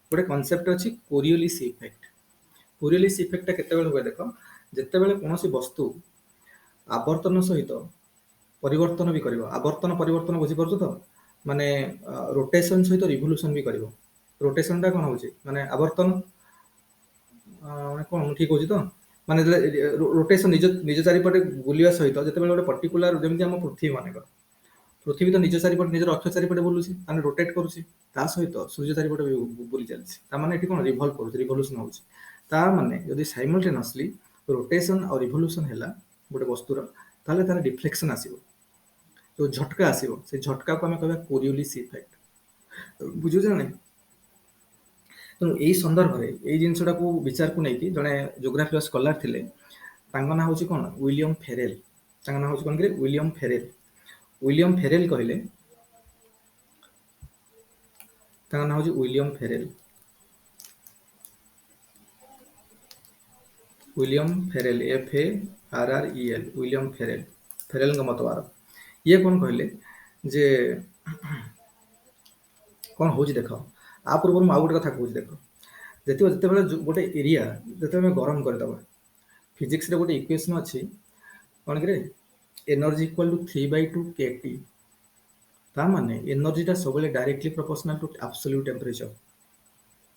ଗୋଟେ କନସେପ୍ଟ ଅଛି କୋରିଓଲିସ୍ ଇଫେକ୍ଟ। କୋରିଓଲିସ୍ ଇଫେକ୍ଟଟା କେତେବେଳେ ହୁଏ ଦେଖ, ଯେତେବେଳେ କୌଣସି ବସ୍ତୁ ଆବର୍ତ୍ତନ ସହିତ ପରିବର୍ତ୍ତନ ବି କରିବ। ଆବର୍ତ୍ତନ ପରିବର୍ତ୍ତନ ବୁଝିପାରୁଛ ତ, ମାନେ ରୋଟେସନ ସହିତ ରିଭଲ୍ୟୁସନ ବି କରିବ। ରୋଟେସନଟା କ'ଣ ହେଉଛି, ମାନେ ଆବର୍ତ୍ତନ, ମାନେ କ'ଣ ମୁଁ ଠିକ୍ କହୁଛି ତ, ମାନେ ରୋଟେସନ ନିଜ ଚାରିପଟେ ବୁଲିବା ସହିତ ଯେତେବେଳେ ଗୋଟେ ପର୍ଟିକୁଲାର, ଯେମିତି ଆମ ପୃଥିବୀ ମନେକର, ପୃଥିବୀ ତ ନିଜ ଚାରିପଟେ ନିଜର ଅକ୍ଷ ଚାରିପଟେ ବୁଲୁଛି, ମାନେ ରୋଟେଟ୍ କରୁଛି, ତା ସହିତ ସୂର୍ଯ୍ୟ ଚାରିପଟେ ବୁଲି ଚାଲିଛି। ତାମାନେ ଏଠି କ'ଣ ରିଭଲ୍ଭ କରୁଛି, ରିଭଲ୍ୟୁସନ ହେଉଛି। ତା ମାନେ ଯଦି ସାଇମଲଟେନିୟସଲି ରୋଟେସନ ଆଉ ରିଭଲ୍ୟୁସନ ହେଲା ଗୋଟେ ବସ୍ତୁର, ତାହେଲେ ତାର ଡିଫ୍ଲେକ୍ସନ ଆସିବ, ଯୋଉ ଝଟକା ଆସିବ, ସେ ଝଟକାକୁ ଆମେ କହିବା କୋରିଓଲିସ୍ ଇଫେକ୍ଟ। ବୁଝୁଛ ନା ନାଇଁ? ତେଣୁ ଏଇ ସନ୍ଦର୍ଭରେ ଏଇ ଜିନିଷଟାକୁ ବିଚାରକୁ ନେଇକି ଜଣେ ଜୋଗ୍ରାଫିର ସ୍କଲାର ଥିଲେ, ତାଙ୍କ ନାଁ ହେଉଛି କ'ଣ, ୱିଲିୟମ ଫେରେଲ। ତାଙ୍କ ନାଁ ହେଉଛି କ'ଣ କି, ୱିଲିୟମ ଫେରେଲ। ୱିଲିୟମ ଫେରେଲ କହିଲେ, ତାଙ୍କ ନାଁ ହେଉଛି William Ferrel. William Ferrel, FARREL, William Ferrel, ଫେରେଲଙ୍କ ମତବାଦ। ଇଏ କ'ଣ କହିଲେ ଯେ କ'ଣ ହେଉଛି ଦେଖ, ଆ ପୂର୍ବରୁ ମୁଁ ଆଉ ଗୋଟେ କଥା କହୁଛି। ଦେଖ ଯେତେବେଳେ ଗୋଟେ ଏରିଆ ଯେତେବେଳେ ଆମେ ଗରମ କରିଦେବା, ଫିଜିକ୍ସରେ ଗୋଟେ ଇକ୍ୱେସନ୍ ଅଛି କ'ଣ କିରେ, ଏନର୍ଜି ଇକ୍ୱାଲ୍ ଟୁ 3/2 kT। ତା ମାନେ ଏନର୍ଜିଟା ସବୁବେଳେ directly proportional to absolute temperature.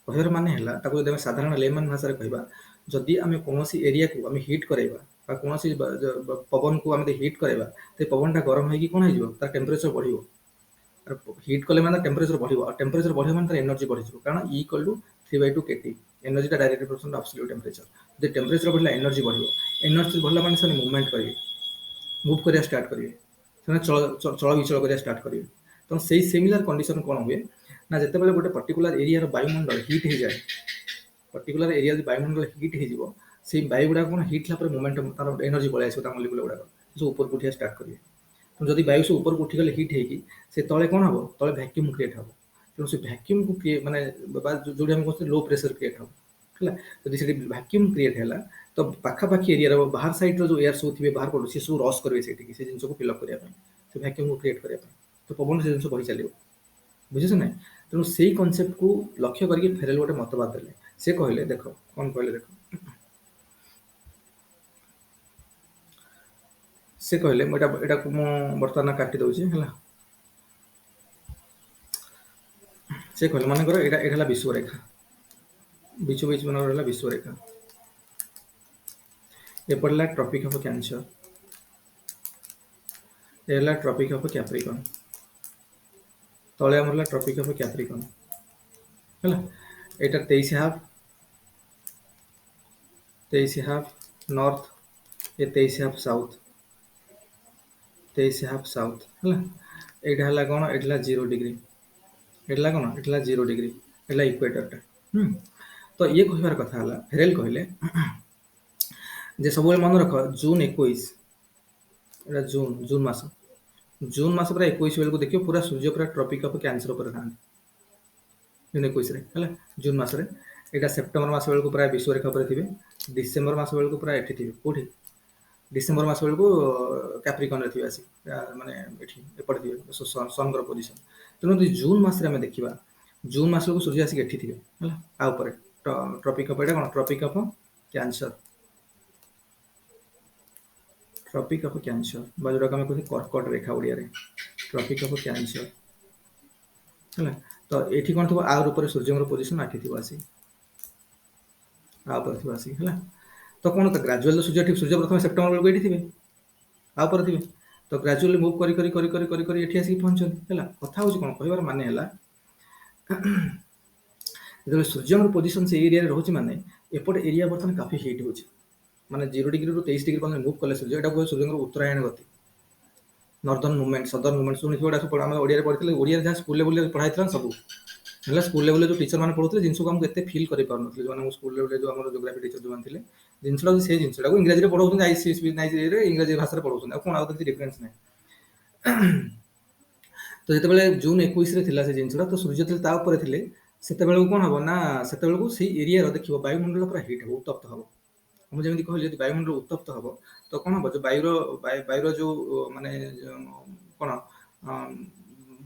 କହିବାର ମାନେ ହେଲା, ତାକୁ ଯଦି ଆମେ ସାଧାରଣ ଲେମନ୍ ଭାଷାରେ କହିବା, ଯଦି ଆମେ କୌଣସି ଏରିଆକୁ ଆମେ ହିଟ୍ କରାଇବା ବା କୌଣସି ପବନକୁ ଆମେ ହିଟ୍ କରାଇବା, ସେ ପବନଟା ଗରମ ହେଇକି କ'ଣ ହେଇଯିବ, ତାର ଟେମ୍ପରେଚର ବଢ଼ିବ। ହିଟ୍ କଲେ ମାନେ ଟେମ୍ପରେଚର ବଢ଼ିବ, ଆଉ ଟେମ୍ପରେଚର ବଢ଼ିବ ମାନେ ତାର ଏନର୍ଜି ବଢ଼ିଯିବ, କାରଣ E = 3/2 kT। ଏନର୍ଜିଟା directly proportional to absolute temperature. ଯଦି ଟେମ୍ପରେଚର ବଢ଼ିଲା, ଏନର୍ଜି ବଢ଼ିବ। ଏନର୍ଜି ବଢ଼ିଲା ମାନେ ସେମାନେ ମୁଭମେଣ୍ଟ କରିବେ, ମୁଭ୍ କରିବା ଷ୍ଟାର୍ଟ କରିବେ, ସେମାନେ ଚଳବିଚଳ କରିବା ଷ୍ଟାର୍ଟ କରିବେ। ତେଣୁ ସେଇ ସିମିଲାର କଣ୍ଡିସନ୍ କ'ଣ ହୁଏ ନା, ଯେତେବେଳେ ଗୋଟେ ପର୍ଟିକୁଲାର ଏରିଆର ବାୟୁମଣ୍ଡଳ ହିଟ୍ ହେଇଯାଏ, ପର୍ଟିକୁଲାର ଏରିଆ ଯଦି ବାୟୁମଣ୍ଡଳ ହିଟ୍ ହେଇଯିବ, ସେଇ ବାୟୁ ଗୁଡ଼ାକ କ'ଣ ହିଟ୍ ହେଲା ପରେ ମୋମେଣ୍ଟମ୍, ତାର ଏନର୍ଜି ପଳେଇ ଆସିବ, ତା ମଲିକ୍ୟୁଲ ଗୁଡ଼ାକ ସବୁ ଉପରକୁ ଉଠିବା ଷ୍ଟାର୍ଟ କରିବେ। ତେଣୁ ଯଦି ବାୟୁ ସବୁ ଉପରକୁ ଉଠିଗଲେ ହିଟ୍ ହେଇକି, ସେ ତଳେ କ'ଣ ହେବ, ତଳେ ଭ୍ୟାକ୍ୟୁମ୍ କ୍ରିଏଟ୍ ହେବ। ତେଣୁ ସେ ଭ୍ୟାକ୍ୟୁମ୍କୁ ମାନେ ଯେଉଁଠି ଆମେ କହୁଛେ ଲୋ ପ୍ରେସର କ୍ରିଏଟ୍ ହେବ ହେଲା। ଯଦି ସେଠି ଭ୍ୟାକ୍ୟୁମ୍ କ୍ରିଏଟ୍ ହେଲା, ତ ପାଖାପାଖି ଏରିଆର ବାହାର ସାଇଡ଼୍ର ଯେଉଁ ଏୟାର ସବୁ ଥିବେ ବାହାର ପଡ଼ୁ, ସେ ସବୁ ରସ୍ କରିବେ ସେଇଠିକି, ସେ ଜିନିଷକୁ ଫିଲ୍ଅପ୍ କରିବା ପାଇଁ, ସେ ଭ୍ୟାକ୍ୟୁମ୍କୁ କ୍ରିଏଟ୍ କରିବା ପାଇଁ। ତ ପବନ ସେ ଜିନିଷ ବଢ଼ି ଚାଲିବ, ବୁଝୁଛ ନାହିଁ? ତେଣୁ ସେଇ କନସେପ୍ଟକୁ ଲକ୍ଷ୍ୟ କରିକି ଫେରେଲ ଗୋଟେ ମତବାଦ ଦେଲେ। ସେ କହିଲେ, ଦେଖ କ'ଣ କହିଲେ ଦେଖ, ସେ କହିଲେ, ଏଟାକୁ ମୁଁ ବର୍ତ୍ତମାନ କାଟି ଦେଉଛି ହେଲା। ସେ କହିଲେ, ମନେକର ଏଇଟା ହେଲା ବିଶ୍ୱରେଖା, ବିଚୁ ମନେକର ହେଲା ବିଶ୍ୱରେଖା, ଏପଟେ ହେଲା ଟ୍ରପିକ୍ ଅଫ୍ କ୍ୟାନ୍ସର, ଏ ହେଲା ଟ୍ରପିକ୍ ଅଫ୍ କ୍ୟାପ୍ରିକନ୍, ତଳେ ଆମର ହେଲା ଟ୍ରପିକ୍ ଅଫ୍ କ୍ୟାପ୍ରିକନ୍ ହେଲା। ଏଇଟା 23.5 ନର୍ଥ, ଏ 23.5 ସାଉଥ, 23.5 ସାଉଥ ହେଲା। ଏଇଟା ହେଲା କ'ଣ, ଏଇଟା ହେଲା 0°। ଏଇଟା ହେଲା କ'ଣ, ଏଇଟା ହେଲା 0°। एला इक्वेटरटा। तो ये कहबार कथा हला फेरेल कहले जे सब मन रख जून 21 एटा जून जून मास जून मास पूरा 21 बेल को देखियो पूरा सूर्य पूरा ट्रॉपिक ऑफ कैंसर ऊपर था जून 21 रे हला जून मास रे एटा सेप्टेम्बर मास बेल को पूरा विश्व रेखा पर थिबे डिसेंबर मास बेल को पूरा एठी थिबे कोठी डिसेंबर मास बेल को कैप्रिकॉन रे थिबे आसी माने एठी एपड़ थिबे सन ग्रह पोजीशन तेनो जून मास रे हम देखिबा जून मास को सूर्य आसी एठी थिबे हला आ ऊपर ट्रॉपिक ऑफ एटा कोन tropic of cancer tropic of cancer बा जोटा हम कहते कर्कट रेखा ओडिया रे ट्रॉपिक ऑफ कैंसर हला तो एठी कोन थबो आर ऊपर सूर्य पोजीशन आठी थिबो आसी आ ऊपर थिबो आसी हला तो कोन तो ग्रेजुअल सूर्य ठीक सूर्य प्रथम सेप्टेम्बर बेल को एठी थिबे आ ऊपर थिबे तो ग्रेजुअली मूव करी करी करी करी करी करी एठी आसी पहुंचन हला कथा होची कोन कहबार माने हला जेतबे सूर्य पोजीशन से एरिया रे रहउची माने एपट एरिया बर्तन काफी हीट होची माने 0 डिग्री रु 23 डिग्री पर्यंत मूव कले सूर्य एटा को सूर्य उत्तरायण गति नॉर्दर्न मूवमेंट सदर्न मूवमेंट सुनि थोड़ा सब हम ओडिया रे पढितले ओडिया जहा स्कूल लेवल रे पढाइतला सब हला स्कूल लेवल जो टीचर माने पढौतले जिंसो को हम एते फील करि पारनथले जो हम स्कूल लेवल जो हमर ज्योग्राफी टीचर जो मानथिले जिंसडा से जिंसडा को इंग्लिश रे पढौछन आईसीएसबी नाइज रे इंग्लिश भाषा रे पढौछन आ कोन आ तो डिफरेंस नै तो जेते बेले जून 21 रे थिला से जिंसडा तो सूर्य थिले ता ऊपर थिले सेते बेले कोन हबो ना सेते बेले को सी एरिया रो देखिबो वायुमंडल पूरा हीट हो उत्तप्त हबो हम जेमि कहले यदि वायुमंडल उत्तप्त हबो तो कोन हबो जो वायुर जो माने कोन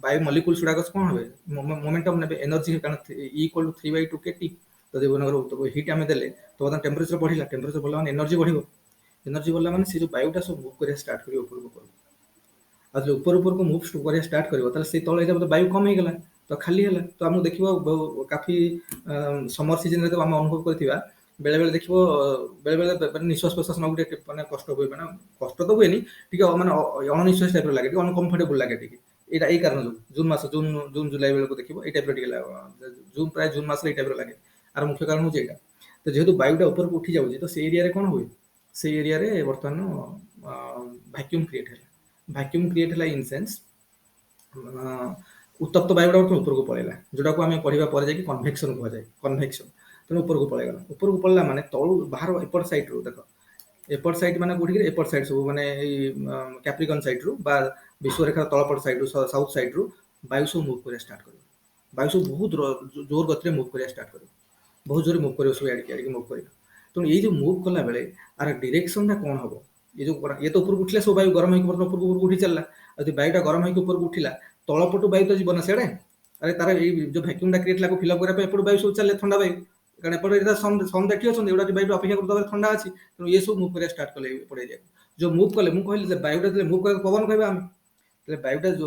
वायु मॉलिक्यूल्स गुडा कोन हबे मोमेंटम नेबे एनर्जी कारण E इक्वल टू 3/2 kT तो देवनगर तो हीट आमे देले तो बदन टेंपरेचर बढ़िला टेंपरेचर बढ़ला माने एनर्जी बढ़िबो एनर्जी बढ़ला माने से जो वायुटा सब मूव करिया स्टार्ट करियो ऊपर ऊपर आ जो ऊपर ऊपर को मूव करिया स्टार्ट करियो ताले से तळे जब वायु कम हे गेला तो खाली होला तो हम देखिबो काफी समर सीजन रे तो हम अनुभव करथिबा बेले बेले देखिबो बेले बेले निश्वास प्रश्वास न गुटे माने कष्ट होय माने कष्ट तो होयनी टिके माने अननिश्वास टाइप लागे टिके अनकंफर्टेबल लागे टिके एटा ए कारण जून मास जून जुलाई बेले को देखिबो ए टाइप टिके जून प्राय जून मास रे ए टाइप लागे आर मुख्य कारण होजे एटा तो जेहेतु वायुटा ऊपर को उठी जाउजी तो से एरिया रे कोन होय से एरिया रे वर्तमान वैक्यूम क्रिएट है वैक्यूम क्रिएट है इन सेंस उत्तप्त वायुटा ऊपर को पळेला जोटा को हमें पढिबा पर जाय कि कन्वेक्शन को जाय कन्वेक्शन तो ऊपर को पळेगला ऊपर को पळला माने तळु बाहर एपट साइड रो देखो एपट साइड माने कोठी के एपट साइड सब माने कैप्रिकॉन साइड रो बा विश्व रेखा तळपट साइड रो साउथ साइड रो वायु सब मूव करे स्टार्ट करो वायु सब बहुत जोर गति रे मूव करे स्टार्ट करो बहुत जोर मूव करे सब आड़ी मूव करे तो ये जो मूव कला बेले आर डायरेक्शन टा कोन हबो ये जो ये तो ऊपर उठले सब वायु गरम होई ऊपर ऊपर उठी चलला यदि वायुटा गरम होई ऊपर उठिला तळपटु वायु तो जीवन सेडे अरे तार जो वैक्यूम टा क्रिएट लागो फिल अप करे एपट वायु सब चले ठंडा वायु कारण एपट एटा सन देखि अछन एडा वायु अपेक्षा करत ठंडा अछि तो ये सब मूव करे स्टार्ट कले पड़े जाय जो मूव कले मु कहली जे वायुटा जे मूव करे पवन कहबा हम तले वायुटा जो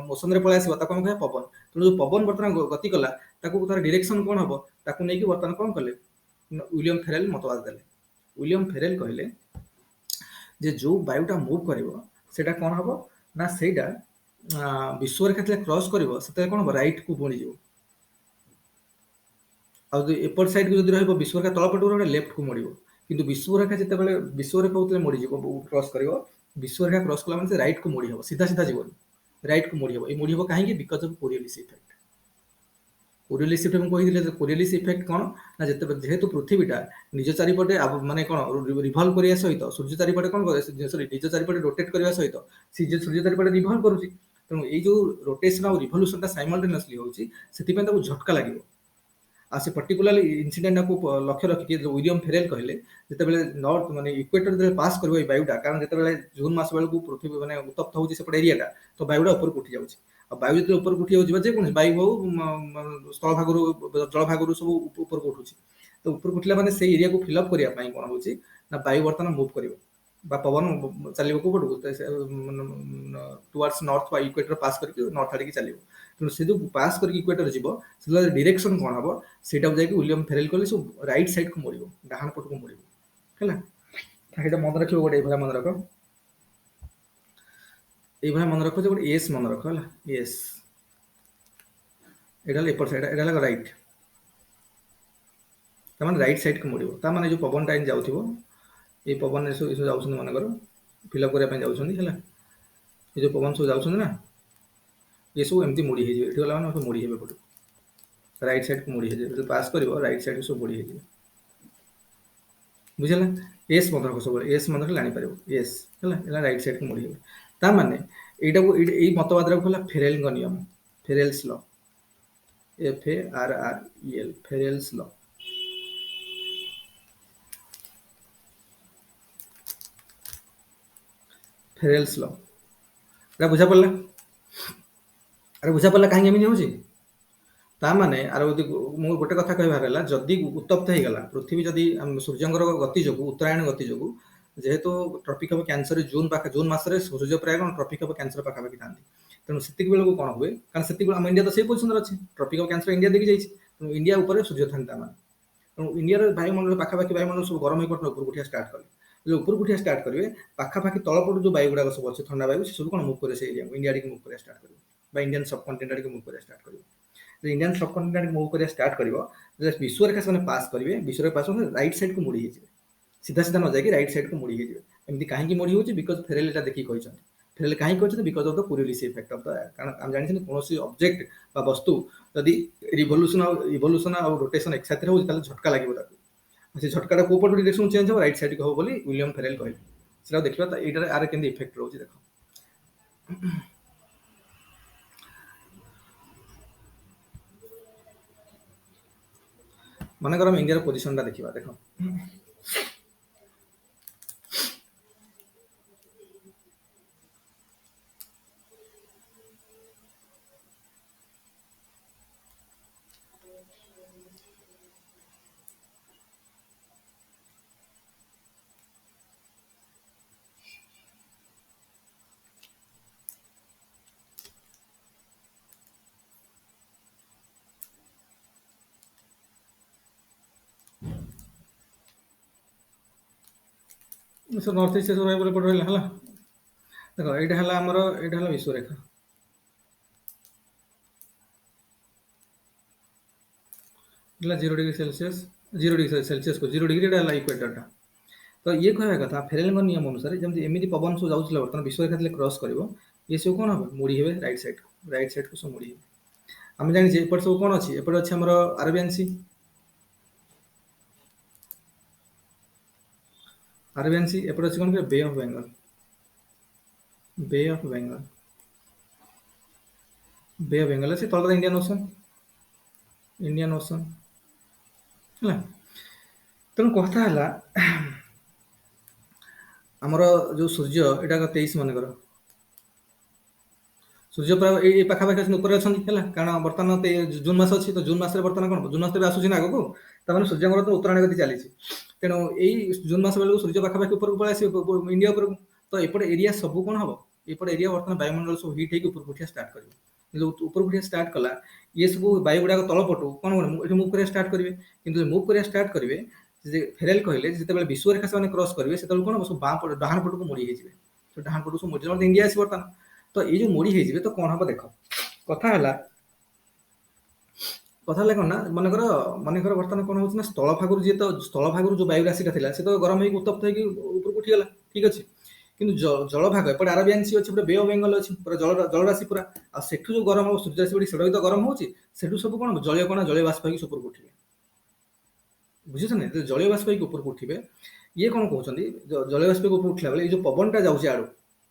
मोशन रे पळे आसीबा ताको हम कहबा पवन तो जो पवन वर्तमान गति कला ताको तार डायरेक्शन कोन हबो ताको नै कि वर्तमान कोन कले विलियम फेरेल मतवाद देले विलियम फेरेल कहले जे जो वायुटा मूव करिवो सेटा कोन हबो ना सेटा विश्व रेखा तले क्रॉस करिवो सेटा कोन हबो राइट को बणी जिवो आ एपट साइड को जदि रहइबो विश्व रेखा तळपटु रो लेफ्ट को मोड़िबो किंतु विश्व रेखा जते बेले विश्व रेखा उतले मोड़ी जिवो क्रॉस करिवो विश्व रेखा क्रॉस कला माने राइट को मोड़ी हबो सीधा सीधा जीवन राइट को मोड़ी हबो ए मोड़ी हबो काहे कि because of Coriolis effect Coriolis effect हम कहि दिले कोरियोलिस इफेक्ट कोन ना जते जेहेतु पृथ्वीटा निज चारिपटे माने कोन रिवॉल्व करिया सहित सूर्य चारिपटे कोन सॉरी निज चारिपटे रोटेट करिया सहित सूर्य चारिपटे रिवॉल्व करूची तेणु ए जो रोटेशन और रिवोल्यूशन टा साइमल्टेनियसली होची सेति पे ताको झटका लागिवो आ से पर्टिकुलरली इंसिडेंट को लक्ष्य रखी विलियम फेरेल कहले जते बेले नॉर्थ माने इक्वेटर दे पास करबो ए वायुटा कारण जते बेले जून मास बेले को पृथ्वी माने उत्तप्त होची सेपट एरियाटा तो वायुटा ऊपर उठी जाउची आ वायु जते ऊपर उठी जाउची जे कोन वायु हो स्थल भागरु जल भागरु सब ऊपर को उठुची तो ऊपर उठला माने से एरिया को फिल अप करिया पई कोन होची ना वायु वर्तमान मूव करिवो बा पवन चलिबो को पडु टुवर्ड्स नॉर्थ बा इक्वेटर पास करके नॉर्थ आडी की चलिबो तो से जो पास करके इक्वेटर जीवो सेला डायरेक्शन कोन हबो सेटा जाय कि विलियम फेरेल कहले सो राइट साइड को मोड़िबो डाहाण पट को मोड़िबो हैला हेटा मन रखिबो गोटे एभला मन रखो एभला मन रखो जे गोटे एस मन रखो हैला एस एटा लेपर साइड एटा लगा राइट त माने राइट साइड को मोड़िबो त माने जो पवन टाइम जाउथिबो ए पवन ने सो जाउछन मन करो फिल अप करे पे जाउछन हैला ए जो पवन सो जाउछन ना ये सब एमती मोड़ी हे जे एठी गला माने मोड़ी हेबे पडो राइट साइड को मुड़ी हो पास कर राइट साइड सब मुड़ी हो बुझला एस मधुर सब एस मधुर जापर एस है राइट साइड को मुड़ी हो ताने यहाँ को यही मतवाद को फेरेल नियम फेरेल्स लॉ FARREL फेरेल्स लॉ फेरेल्स लॉ एटा बुझा पड़ला अरे बुझा पड़ला कहीं एमती होची ताने आर मु गोटे कथा कहबार है जदि उत्तप्त हो गला पृथ्वी जदि सूर्यंकर गति जो उत्तरायण गति जो जेहेतु ट्रॉपिक ऑफ कैंसर जून मासरे सूर्य प्राय ट्रॉपिक ऑफ कैंसर पाखापाखि था तेणु से बेलू कौन हुए कारण से आम इंडिया तो से पोजिशन अच्छे ट्रॉपिक ऑफ कैंसर इंडिया देखी जाइए तेणु इंडिया उपर सूर्य था तेणु इंडिया वायुमंडल पाखापाखि वायुमंडल सब गरम हो ऊपर उठा स्टार्ट कले जो ऊपर उठा स्टार्ट करेंगे पाखापाखि तलपट जो वायु गुड़ाक सब अच्छे ठंडा वायु सब कौन मुव करे एरिया इंडिया आड़े मुव कर स्टार्ट करेंगे इंडियन सब कंटिनेंट आड़े मुव कर स्टार्ट करेंगे इंडियन सब कंटिनेंट मुव कर स्टार्ट कर विश्व रेखा से पास करेंगे विश्व पास राइट साइड को मुड़ी सीधा सीधा न जाकि राइट साइड को मुड़ी एमती कहीं मुड़ी होची बिकज फेरेल एटा देखिए कहते फेरेल कहीं कहते because of the Coriolis effect of the कारण आम जानी कौन ऑब्जेक्ट बा वस्तु जदि रिवोल्यूशन और रोटेशन एक साथ हो झटका लगे से झटका को पट डायरेक्शन चेंज हो राइट साइड को हो बोली विलियम फेरेल कहले से देखा यहाँ आर के इफेक्ट रोचे देख मनकर हम इंडिया पोजिशन देखा देख नॉर्थ ईस्ट सब रहा है देख यहाँ आमर यहाँ विश्वरेखा जीरो डिग्री सेल्सियस को जीरो डिग्री इक्वेटरटा तो ये कहवा कथा फेरेल नियम अनुसार जमी एमती पवन सब जाऊला बर्तमान विश्वरेखा क्रॉस कर ये सब कौन हम मुड़ी हे राइट साइड को सब मुड़ी आम जाने एपट सब कौन अच्छी एपटे अच्छे आम अरेबियन सी एपटे अच्छे कौन बे ऑफ बेंगल अच्छे तल इंडियन ओशन है तेणु कथा है आमर जो सूर्य यहाँ 23 मनकर सूर्य प्राय ये पाखापाखि ऊपर अच्छा कारण बर्तमान जून मास अच्छी तो जून मस बर्तमान कौन जून मस आसूसी ना आगे तक सूर्य तो उत्तरायण गति चली तेणु यही जून मास बेलू सूर्य पाखापाखि ऊपर को पलि इंडिया उपर तो एपट एरिया सब कौन हम एपट एरिया बर्तमान वायुमंडल सब हिट होकर ऊपर उठा स्टार्ट कर ऊपर उठा स्टार्ट कला ये सब वायु गुड़ाक तलपटू कौन कौन मुव कर स्टार्ट करेंगे कि मुव कर स्टार्ट करेंगे फेरेल कहले जिते विश्वरेखा से क्रॉस करेंगे से कौन सब डाहाण पट को मुड़ी हो डाहाण पट को मुड़ी इंडिया आस बर्तमान तो ये जो मुड़ी हो तो कौन हम देख कथा है कौन ना मनकर बर्तमान कौन हो स्थल भाग जी तो स्थल भाग जो वायु राशि था तो गरम हो उत्तप्त होकर उठीगला ठीक अच्छे कि जल भाग एपटे अरेबियन सी अच्छे बे ऑफ बेंगल अच्छी पूरा जल राशि पूरा आठू जो गरम हो सूर्य राशि से तो गरम हो सब कौन जलीय कणा जलीय बाष्प ऊपर को उठे बुझे ना जलीय बाष्प ऊपर को उठे ये कौन कहते जलीय बाष्प ऊपर उठला बेले जो पवनटा जाऊँच आड़ू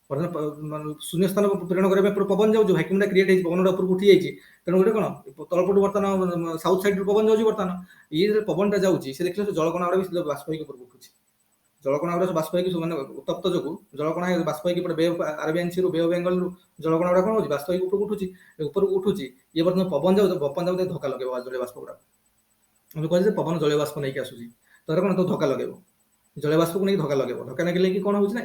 शून्य स्थान प्रेरण करने पवन जाऊँ भैक्यूमटा क्रिएट हो पवन ऊपर उठी जाइए तेणु गोटे कौन तलपट बर्तमान साउथ साइड पवन जाऊँ बर्तमान ये पवनटा जाऊँ से देखिए जलकणा गुड़ा भी बाष्प ऊपर उठुଛି जलकणा गुड़ा बाष्प मैंने उत्तप्त जो जलकणा बाष्प बे Arabian sea bay of Bengal जलकणा गुड़ा कौन हो बाष्प ऊपर को उठुଛି ये बर्तमान पवन जाऊ धक्का लगे जलीय बाष्प गुड़ा कहते पवन जलीय बाष्प नहीं आसूसी तो कौन तो धक्का लगे जलीय बाष्प को नहीं धक्का लगे धक्का लगे कौन होना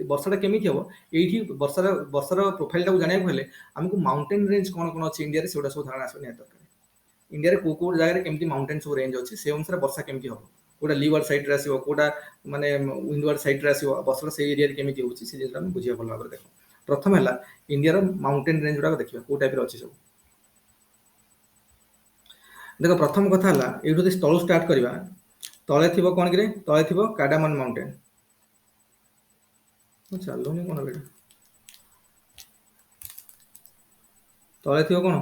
वर्षा केमी हम ये वर्षार प्रोफाइल टाक जाना आमको माउंटेन रेंज कौन कौन अच्छे इंडिया से सब धारणा आसो दरकार इंडिया कौ जगह केमती माउंटेन सब रेंज अच्छी से अनुसार वर्षा केमती हम कौटा लीवर्ड साइड आसो कौटा माने विंडवर्ड साइड आसो वर्षा से एरिया केमी होती से जिन बुझे भल भाव देख प्रथम है इंडिया माउंटेन रेंज गुड़ाक देखा कौ टाइप अच्छे सब देख प्रथम कथा है ये स्थल स्टार्ट करवा तले थी कौन कि तले थी कार्डामन माउंटेन चलुनी कौन बेटा तले थी कौन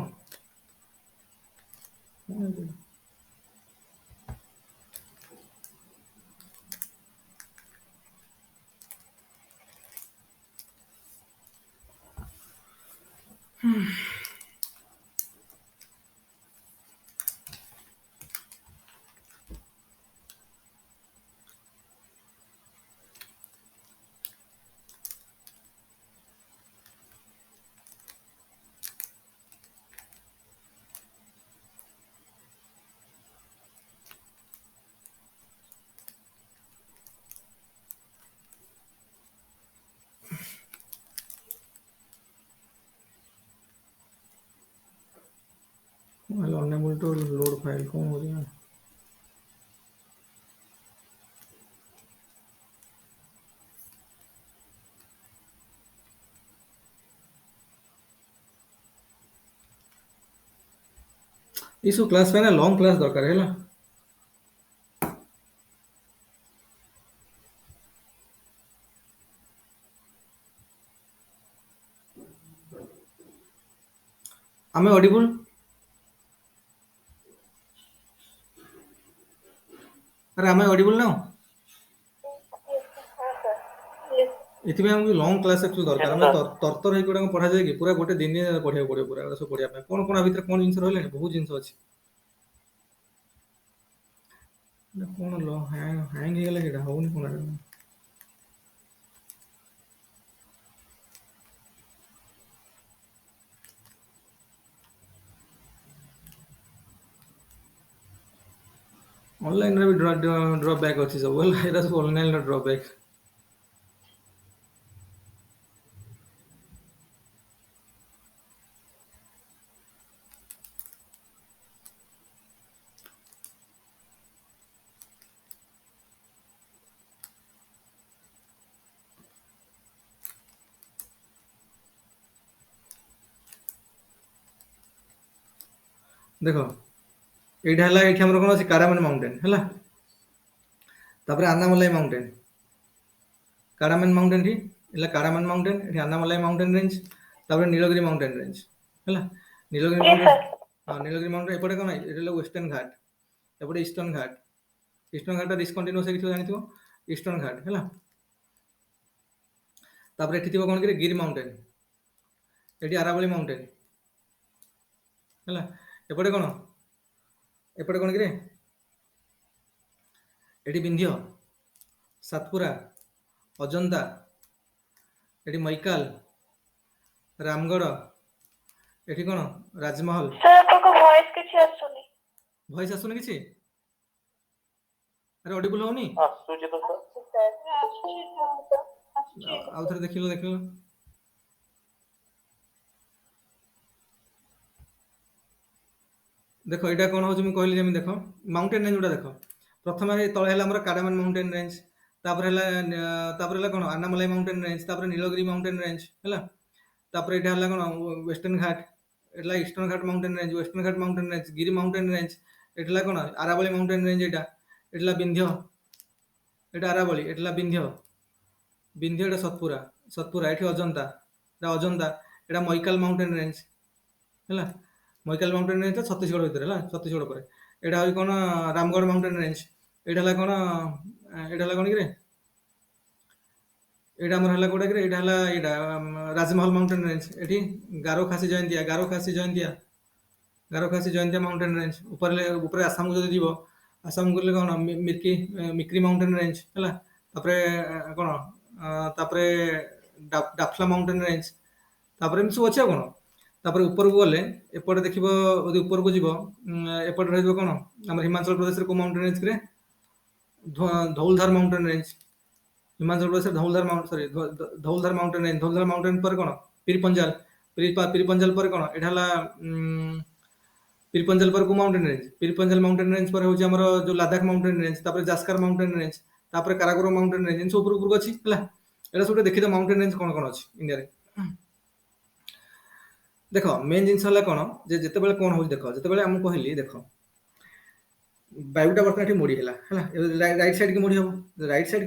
unable to load file कौन हो रहा है? इस क्लास पे ना लॉन्ग क्लास दरकार है ना आमे ऑडिबल अरे आमे ऑडिबल ना इतने हमको लॉन्ग क्लास एक्चुअली दरकार Yes, हमें sir. तरतर होई कोडा पढ़ा जाए कि पूरा गोटे दिन पढ़िया पड़े पूरा सब पढ़िया पे कोन कोन भीतर कोन जिंस रहले बहुत जिंस अछि कोन लो हैंग हे गेले केडा होउनी कोन ऑनलाइन रे भी ड्रॉप बैक अछि सब वेल एरा सब ऑनलाइन रे ड्रॉप बैक देखो एटा हला एठी हमर कोन अछि कारामन माउंटेन हला तापर अन्नामलाई माउंटेन कारामन माउंटेन ठी एला कारामन माउंटेन एठी अन्नामलाई माउंटेन रेंज तापर नीलगिरी माउंटेन रेंज हला नीलगिरी Yes, माउंटेन sir. हां नीलगिरी माउंटेन एपटे कोन एटा वेस्टर्न घाट एपटे ईस्टर्न घाट डिस्कंटिन्यूअस किथि जानिथिबो ईस्टर्न घाट हला तापर एठी थिबो कोन कि गिर माउंटेन एठी अरावली माउंटेन हला एपटे कोन कि एठी बिंध्य सातपुरा अजंता एठी मैकाल रामगढ़ एठी कोन राजमहल Sir, आपको वॉइस किसी आसुनी. भॉइस आसुनी किछि अरे ऑडिबल होनी आसुची तो सर. आउ थरे देखिलो देखो एटा कोन होची मैं कहली जेमी देखो माउंटेन रेंज उडा देखो प्रथम तळे हला हमर काडामन माउंटेन रेंज तापर हला कोन अन्नामलाई माउंटेन रेंज तापर नीलगिरी माउंटेन रेंज हला तापर एटा हला कोन वेस्टर्न घाट एटला eastern ghat mountain range western ghat mountain range Gir mountain range एटला कोन अरावली माउंटेन रेंज एटला विंध्य एटा अरावली एटला विंध्य एटा सतपुरा एठी अजंता एटा मैकाल माउंटेन रेंज हला मैकाल माउंटेन रेंज छत्तीसगढ़ भीतर हला छत्तीसगढ़ पर एटा होई कोन रामगढ़ माउंटेन रेंज एटा हला कोन कि रे एटा हमर हला कोडा कि रे एटा हला राजमहल माउंटेन रेंज एठी गारो खासी जयंतिया माउंटेन रेंज ऊपर आसाम को जदि जीवो आसाम गले कोन मिक्री माउंटेन रेंज हला तापरे कोन तापरे डाफला माउंटेन रेंज तापरे एमि सब अछि कोन तापरे ऊपर को गले एपटे देखिबो यदि ऊपर को जीवो एपटे रहइबो कोन हमर हिमाचल प्रदेश रे को माउंटेन रेंज करे Dhauladhar mountain range Himachal Pradesh Dhauladhar mountain range Dhauladhar mountain पर कोन पिरपंजाल पर कोन एठाला पिरपंजाल पर को माउंटेन रेंज पर होची हमर जो लद्दाख माउंटेन रेंज तापर जास्कर माउंटेन रेंज तापर काराकोरम माउंटेन रेंज इन सब ऊपर अछि हला एटा सब देखि द माउंटेन रेंज कोन अछि इंडिया रे देखो मेन जिनस हला कोन जे जते बेले कोन होची देखो जते बेले हम कहली देखो बायुटा बर्तन एठी मोड़ी हला राइट साइड की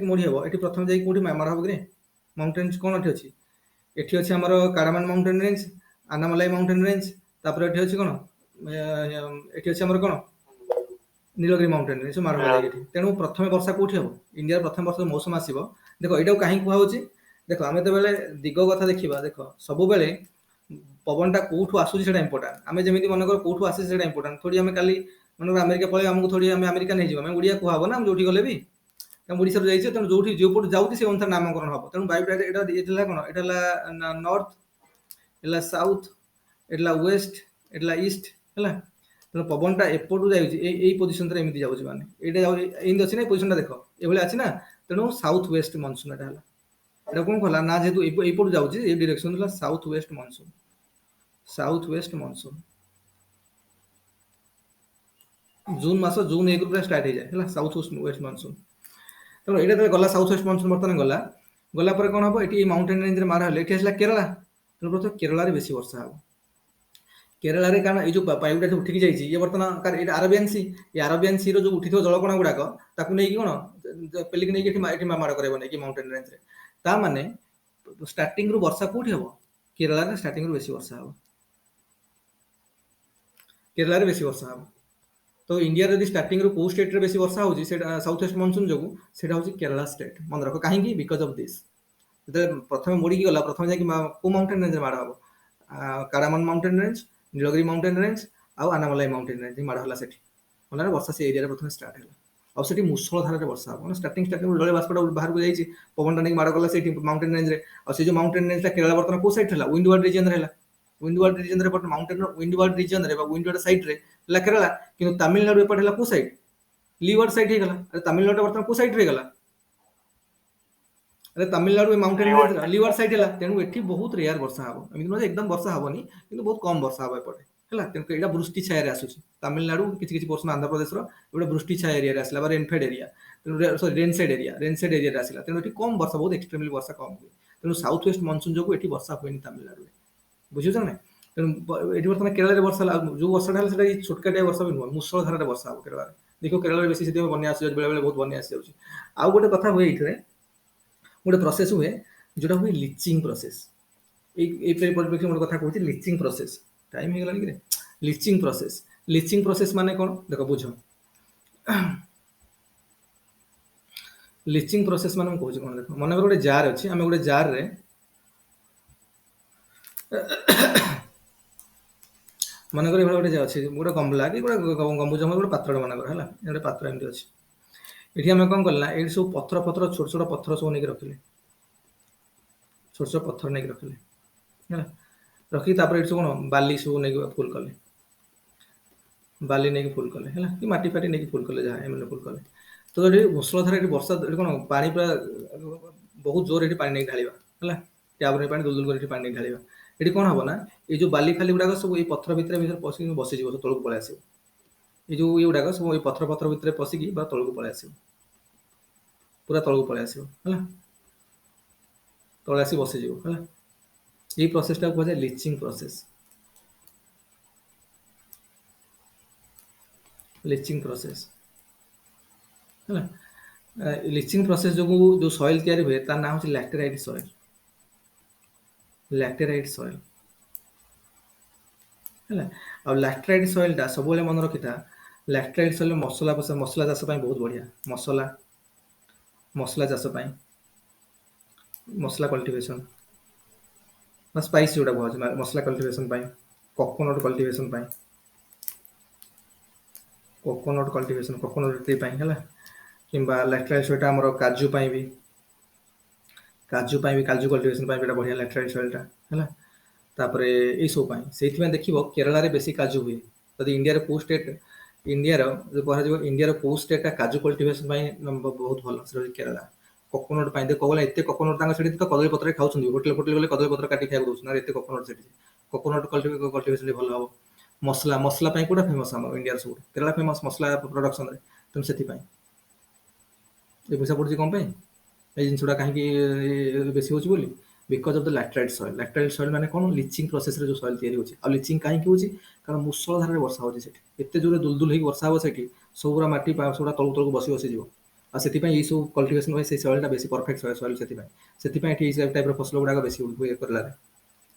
मोड़ी हबो एठी प्रथम जाई कोठी मार हबो कि माउंटेन कोन एठी अछि हमर cardamom mountain range Anamalai mountain range तापर एठी अछि कोन ଏଠି ଅଛି ଆମର କ'ଣ ନୀଳଗିରି ମାଉଣ୍ଟେନ ରେଞ୍ଜ ମାଡ଼ ହେଲା ଏଠି। ତେଣୁ ପ୍ରଥମେ ବର୍ଷା କୋଉଠି ହବ? ଇଣ୍ଡିଆର ପ୍ରଥମେ ବର୍ଷ ମୌସୁମ ଆସିବ। ଦେଖ ଏଇଟାକୁ କାହିଁକି କୁହାହଉଛି? ଦେଖ ଆମେ ଯେତେବେଳେ ଦିଗ କଥା ଦେଖିବା, ଦେଖ ସବୁବେଳେ ପବନଟା କୋଉଠୁ ଆସୁଛି ସେଇଟା ଇମ୍ପୋର୍ଟାଣ୍ଟ। ଆମେ ଯେମିତି ମନେକର କୋଉଠୁ ଆସିଛି ସେଇଟା ଇମ୍ପୋର୍ଟାଣ୍ଟ। ଥୋଡ଼ି ଆମେ କାଲି ମନେକର ଆମେରିକା ପଳେଇବା, ଆମକୁ ଥୋଡ଼ି ଆମେ ଆମେରିକା ନେଇଯିବ, ଆମେ ଓଡ଼ିଆ କୁହାହବ ନା ଯୋଉଠି ଗଲେ ବି। ତେଣୁ ଓଡ଼ିଶାରୁ ଯାଇଛି, ତେଣୁ ଯୋଉଠି ଯୋଉ ପଟୁ ଯାଉଛି ସେ ଅନୁସାରେ ନାମକରଣ ହବ। ତେଣୁ ବାୟୁଟା ଏଇଟା ହେଲା କ'ଣ? ଏଇଟା ହେଲା ନର୍ଥ, ହେଲା ସାଉଥ, ଏଇଟା ହେଲା ୱେଷ୍ଟ, ଏଇଟା ହେଲା ଇଷ୍ଟ ହେଲା। ତେଣୁ ପବନଟା ଏପଟୁ ଯାଉଛି, ଏଇ ପୋଜିସନରେ ଏମିତି ଯାଉଛି, ମାନେ ଏଇଟା ଯାଉଛି ଏମିତି ଅଛି ନା, ଏ ପୋଜିସନଟା ଦେଖ ଏଭଳିଆ ଅଛି ନା। ତେଣୁ ସାଉଥ ୱେଷ୍ଟ ମନସୁନ ଏଟା ହେଲା। ଏଟା କ'ଣ କଲା ନା, ଯେହେତୁ ଏଇପଟୁ ଯାଉଛି, ଏଇ ଡିରେକ୍ସନ ହେଲା south west monsoon. South west monsoon June ମାସ ଜୁନ୍ 1 ରୁ ଷ୍ଟାର୍ଟ ହେଇଯାଏ ହେଲା, ସାଉଥ ୱେଷ୍ଟ ମନସୁନ। ତେଣୁ ଏଇଟା ଯେତେବେଳେ ଗଲା ସାଉଥ ୱେଷ୍ଟ ମନସୁନ ବର୍ତ୍ତମାନ ଗଲା ପରେ କ'ଣ ହବ? ଏଠି ମାଉଣ୍ଟେନ ରେଞ୍ଜରେ ମାଡ଼ ହେଲେ ଏଠି ଆସିଲା କେରଳା। ତେଣୁ ପ୍ରଥମେ କେରଳାରେ ବେଶୀ ବର୍ଷା ହବ। କେରଳାରେ କାରଣ ଏଇ ଯୋଉ ବାୟୁଟା ଉଠିକି ଯାଇଛି, ଇଏ ବର୍ତ୍ତମାନ ଏଇଟା ଆରବିଆନ୍ ସି, ଏ ଆରବିଆନ୍ ସି ର ଯୋଉ ଉଠିଥିବା ଜଳକଣା ଗୁଡାକ ତାକୁ ନେଇକି କ'ଣ ପେଲିକି ନେଇକି ଏଠି ମାଡ଼ କରାଇବ ନେଇକି ମାଉଣ୍ଟେନ ରେଞ୍ଜରେ। ତା ମାନେ ଷ୍ଟାର୍ଟିଂ ରୁ ବର୍ଷା କୋଉଠି ହବ? କେରଳାରେ ଷ୍ଟାର୍ଟିଂ ରୁ ବେଶୀ ବର୍ଷା ହବ। କେରଳାରେ ବେଶୀ ବର୍ଷା ହବ। ତ ଇଣ୍ଡିଆରେ ଯଦି ଷ୍ଟାର୍ଟିଂ ରୁ କୋଉ ଷ୍ଟେଟରେ ବେଶୀ ବର୍ଷା ହଉଛି, ସେଇଟା ସାଉଥ ୱେଷ୍ଟ ମନସୁନ ଯୋଗୁଁ ସେଇଟା ହଉଛି କେରଳା ଷ୍ଟେଟ। ମନେ ରଖ କାହିଁକି? Because of this. ଯେତେବେଳେ ପ୍ରଥମେ ମୋଡ଼ିକି ଗଲା, ପ୍ରଥମେ ଯାଇକି କୋଉ ମାଉଣ୍ଟେନ ରେଞ୍ଜରେ ମାଡ଼ ହବ? Cardamom mountain range, Nilgiri mountain range ଆଉ ଆନାମଲାଇ ମାଉଣ୍ଟେନ ରେଞ୍ଜ ମାଡ଼ ହେଲା ସେଠି। ମାନେ ବର୍ଷା ସେ ଏରିଆରେ ପ୍ରଥମେ ଷ୍ଟାର୍ଟ ହେଲା। ଆଉ ସେଠି ମୂଷଳ ଧାରାରେ ବର୍ଷା ହବ। ମାନେ ଷ୍ଟାର୍ଟିଂ ଜଳୀୟ ବାଷ୍ପଟା ବାହାରକୁ ଯାଇଛି, ପବନଟା ନେଇକି ମାଡ଼ କଲା ସେଇଠି ମାଉଣ୍ଟେନ ରେଞ୍ଜରେ। ଆଉ ସେ ଯୋଉ ମାଉଣ୍ଟେନ ରେଞ୍ଜଟା କେରଳ ବର୍ତ୍ତମାନ କୋଉ ସାଇଡ୍ ହେଲା? ୱିଣ୍ଡୱାର୍ଡ ରିଜିୟନରେ ହେଲା। ୱିଣ୍ଡୱାର୍ଡ ରିଜିୟନରେ ମାଉଣ୍ଟେନର ୱିଣ୍ଡୱାର୍ଡ ରିଜିୟନରେ ବା ୱିଣ୍ଡୱାର୍ଡ ସାଇଡରେ ହେଲା କେରଳ। କିନ୍ତୁ ତାମିଲନାଡୁ ଏପଟେ ହେଲା କୋଉ ସାଇଡ୍? ଲିୱାର୍ଡ ସାଇଡ୍ ହେଇଗଲା। ତାମିଲନାଡୁ ବର୍ତ୍ତମାନ କୋଉ ସାଇଡ୍ ହେଇଗଲା? ତାମିଲନାଡୁ ମାଉଣ୍ଟେନ ରେଞ୍ଜର ଲିୱାର୍ଡ ସାଇଡ୍ ହେଲା। ତେଣୁ ଏଠି ବହୁତ ରେୟାର ବର୍ଷା ହବ। ଏମିତି ନୁହେଁ ଏକଦମ ବର୍ଷା ହବନି, କିନ୍ତୁ ବହୁତ କମ ବର୍ଷା ହବ ଏପଟେ ହେଲା। ତେଣୁ ଏଇଟା ବୃଷ୍ଟି ଛାୟାରେ ଆସୁଛି। ତାମିଲନାଡୁ କିଛି କିଛି ପୋର୍ସନ ଆନ୍ଧ୍ରପ୍ରଦେଶର ଗୋଟେ ବୃଷ୍ଟି ଛାୟା ଏରିଆରେ ଆସିଲା, ବା ରେନଫେଡ୍ ଏରିଆ, ସରି ରେନସେଡ୍ ଏରିଆରେ ଆସିଲା। ତେଣୁ ଏଠି କମ ବର୍ଷା, ବହୁତ ଏକ୍ସଟ୍ରିମଲି ବର୍ଷା କମ ହୁଏ। ତେଣୁ ସାଉଥ ୱେଷ୍ଟ ମନସୁନ ଯୋଗୁଁ ଏଠି ବର୍ଷା ହୁଏନି ତାମିଲନାଡୁରେ। ବୁଝୁଛ ନା? ତେଣୁ ଏଠି ବର୍ତ୍ତମାନ କେରଳରେ ବର୍ଷା ହେଲା। ଯୋଉ ବର୍ଷାଟା ହେଲା ସେଟା ଛୋଟକାଟିଆ ବର୍ଷା ବି ନୁହଁ, ମୂଷଳ ଧାରାରେ ବର୍ଷା ହବ କେରଳରେ। ଦେଖିବ କେରଳରେ ବେଶୀ ସେଥିପାଇଁ ବନ୍ୟା ଆସିଯାଉଛି, ବେଳେବେଳେ ବହୁତ ବନ୍ୟା ଆସିଯାଉଛି। ଆଉ ଗୋଟେ କଥା ହୁଏ ଏଇଥିରେ, ଗୋଟେ ପ୍ରୋସେସ ହୁଏ ଯୋଉଟା ହୁଏ ଲିଚିଂ ପ୍ରୋସେସ। ଏଇ ପରିପ୍ରେକ୍ଷୀରେ ଗୋଟେ କଥା କହୁଛି, ଲିଚିଂ ପ୍ରୋସେସ। ଟାଇମ ହେଇଗଲାଣି କି? Lynching process. ଲିଚିଂ ପ୍ରୋସେସ ମାନେ କ'ଣ? ଦେଖ ବୁଝ। ଲିଚିଂ ପ୍ରୋସେସ ମାନେ ମୁଁ କହୁଛି କ'ଣ, ଦେଖ ମନେକର ଗୋଟେ ଜାର ଅଛି, ଆମେ ଗୋଟେ ଜାରରେ ମନେକର ଏଭଳି ଗୋଟେ ଅଛି, ଗୋଟେ ଗମ୍ଲା କି ଗୋଟେ ଗମ୍ବୁଜ ଗୋଟେ ପାତ୍ରଟେ ମନେକର ହେଲା, ଗୋଟେ ପାତ୍ର ଏମିତି ଅଛି। ଏଠି ଆମେ କ'ଣ କଲେ ନା, ଏଇଠି ସବୁ ପଥର ଛୋଟ ଛୋଟ ପଥର ସବୁ ନେଇକି ରଖିଲେ, ଛୋଟ ଛୋଟ ପଥର ନେଇକି ରଖିଲେ ହେଲା। ରଖିକି ତାପରେ ଏଠି ସବୁ କ'ଣ ବାଲି ସବୁ ନେଇକି ଫୁଲ୍ କଲେ, ବାଲି ନେଇକି ଫୁଲ୍ କଲେ ହେଲା, କି ମାଟି ଫାଟି ନେଇକି ଫୁଲ୍ କଲେ, ଯାହା ଏମାନେ ଫୁଲ୍ କଲେ। ତ ଏଠି ମୂଷଳଧାର, ଏଠି ବର୍ଷା, ଏଠି କ'ଣ ପାଣି ପୁରା ବହୁତ ଜୋର ଏଠି ପାଣି ନେଇକି ଢାଳିବା ହେଲା। ଟ୍ୟାପ୍ ରେ ପାଣି ଦୁଲ ଦୁଲ କରି ଏଠି ପାଣି ନେଇକି ଢାଳିବା। ଏଠି କ'ଣ ହବ ନା, ଏଇ ଯୋଉ ବାଲି ଫାଲି ଗୁଡାକ ସବୁ ଏଇ ପଥର ଭିତରେ ପଶିକି ବସିଯିବ, ସବୁ ତଳକୁ ପଳେଇ ଆସିବ। ଏଇ ଯୋଉ ଇଏ ଗୁଡାକ ସବୁ ଏଇ ପଥର ଭିତରେ ପଶିକି ପୁରା ତଳକୁ ପଳେଇ ଆସିବ, ପୁରା ତଳକୁ ପଳେଇ ଆସିବ ହେଲା, ତଳେ ଆସି ବସିଯିବ ହେଲା। ଏଇ ପ୍ରୋସେସଟାକୁ କୁହାଯାଏ ଲିଚିଂ ପ୍ରୋସେସ। ଲିଚିଂ ପ୍ରୋସେସ ହେଲା। ଲିଚିଂ ପ୍ରୋସେସ ଯୋଗୁଁ ଯୋଉ ସଏଲ ତିଆରି ହୁଏ, ତା ନାଁ ହେଉଛି ଲ୍ୟାଟେରାଇଟ୍ ସଏଲ। ଲ୍ୟାଟେରାଇଟ୍ ସଏଲ ହେଲା। ଆଉ ଲ୍ୟାଟେରାଇଟ୍ ସଏଲଟା ସବୁବେଳେ ମନେ ରଖିଥା, ଲ୍ୟାଟେରାଇଟ୍ ସଏଲ ମସଲା ଚାଷ ପାଇଁ ବହୁତ ବଢିଆ। ମସଲା ଚାଷ ପାଇଁ, ମସଲା କଲ୍ଟିଭେସନ ବା ସ୍ପାଇସ୍ ଯୋଉଟା କୁହାଯାଉଛି, ମସଲା କଲ୍ଟିଭେସନ ପାଇଁ, କୋକୋନଟ୍ କଲ୍ଟିଭେସନ ପାଇଁ, କୋକୋନଟ୍ ଟ୍ରି ପାଇଁ ହେଲା। କିମ୍ବା ଲ୍ୟାଟେରାଇଟ୍ ସଏଲଟା ଆମର କାଜୁ ପାଇଁ ବି, କାଜୁ କଲ୍ଟିଭେସନ ପାଇଁ ଏଇଟା ବଢିଆ ଲ୍ୟାଟେରାଇଟ୍ ସଏଲଟା ହେଲା। ତାପରେ ଏଇ ସବୁ ପାଇଁ, ସେଇଥିପାଇଁ ଦେଖିବ କେରଳାରେ ବେଶୀ କାଜୁ ହୁଏ। ଯଦି ଇଣ୍ଡିଆର କୋଉ ଷ୍ଟେଟ, ଇଣ୍ଡିଆର ଯୋଉ କୁହାଯିବ ଇଣ୍ଡିଆର କୋଉ ଷ୍ଟେଟଟା କାଜୁ କଲ୍ଟିଭେସନ ପାଇଁ ବହୁତ ଭଲ, ସେଟା ହେଉଛି କେରଳା। କୋକୋନଟ୍ ପାଇଁ ଦେଖ ଏତେ କୋକୋନଟ୍ ତାଙ୍କ ସେଠି ତ କଦଳୀ ପତ୍ରରେ ଖାଉଛନ୍ତି, ହୋଟେଲ ଗଲେ କଦଳୀ ପତ୍ର କାଟି ଖାଇବାକୁ ଦଉଛନ୍ତି, ଏତେ କୋକୋନଟ୍ ସେଠି। କୋକୋନଟ୍ କଲ୍ଟିଭେସନ ଭଲ ହବ। ମସଲା ପାଇଁ କୋଉଟା ଫେମସ ଆମର ଇଣ୍ଡିଆର? ସବୁ କେରଳା ଫେମସ ମସଲା ପ୍ରଡକ୍ସନରେ। ତେଣୁ ସେଥିପାଇଁ ଏ ପଇସା ପଡୁଛି କ'ଣ ପାଇଁ? ଏଇ ଜିନିଷଟା କାହିଁକି ବେଶୀ ହଉଛି ବୋଲି, because of the laterite soil. Laterite soil ମାନେ କ'ଣ? ଲିଚିଂ ପ୍ରୋସେସରେ ଯୋଉ ସଏଲ ତିଆରି ହେଉଛି। ଆଉ ଲିଚିଂ କାହିଁକି ହେଉଛି? କାରଣ ମୂଷଳ ଧାରାରେ ବର୍ଷା ହେଉଛି ସେଠି, ଏତେ ଜୋରେ ଦୁଲଦୁଲ ହେଇକି ବର୍ଷା ହବ ସେଠି, ସବୁଗୁରା ମାଟି ସବୁଗୁରା ତଳକୁ ବସି ଯିବ। ଆଉ ସେଥିପାଇଁ ଏଇ ସବୁ କଲ୍ଟିଭେସନ ପାଇଁ ସେଇ ସଏଲଟା ବେଶୀ ପରଫେକ୍ଟ ସଏଲ। ସେଥିପାଇଁ ଏଠି ଏଇ ଟାଇପର ଫସଲ ଗୁଡାକ ବେଶୀ ହୁଏ କେରଳାରେ।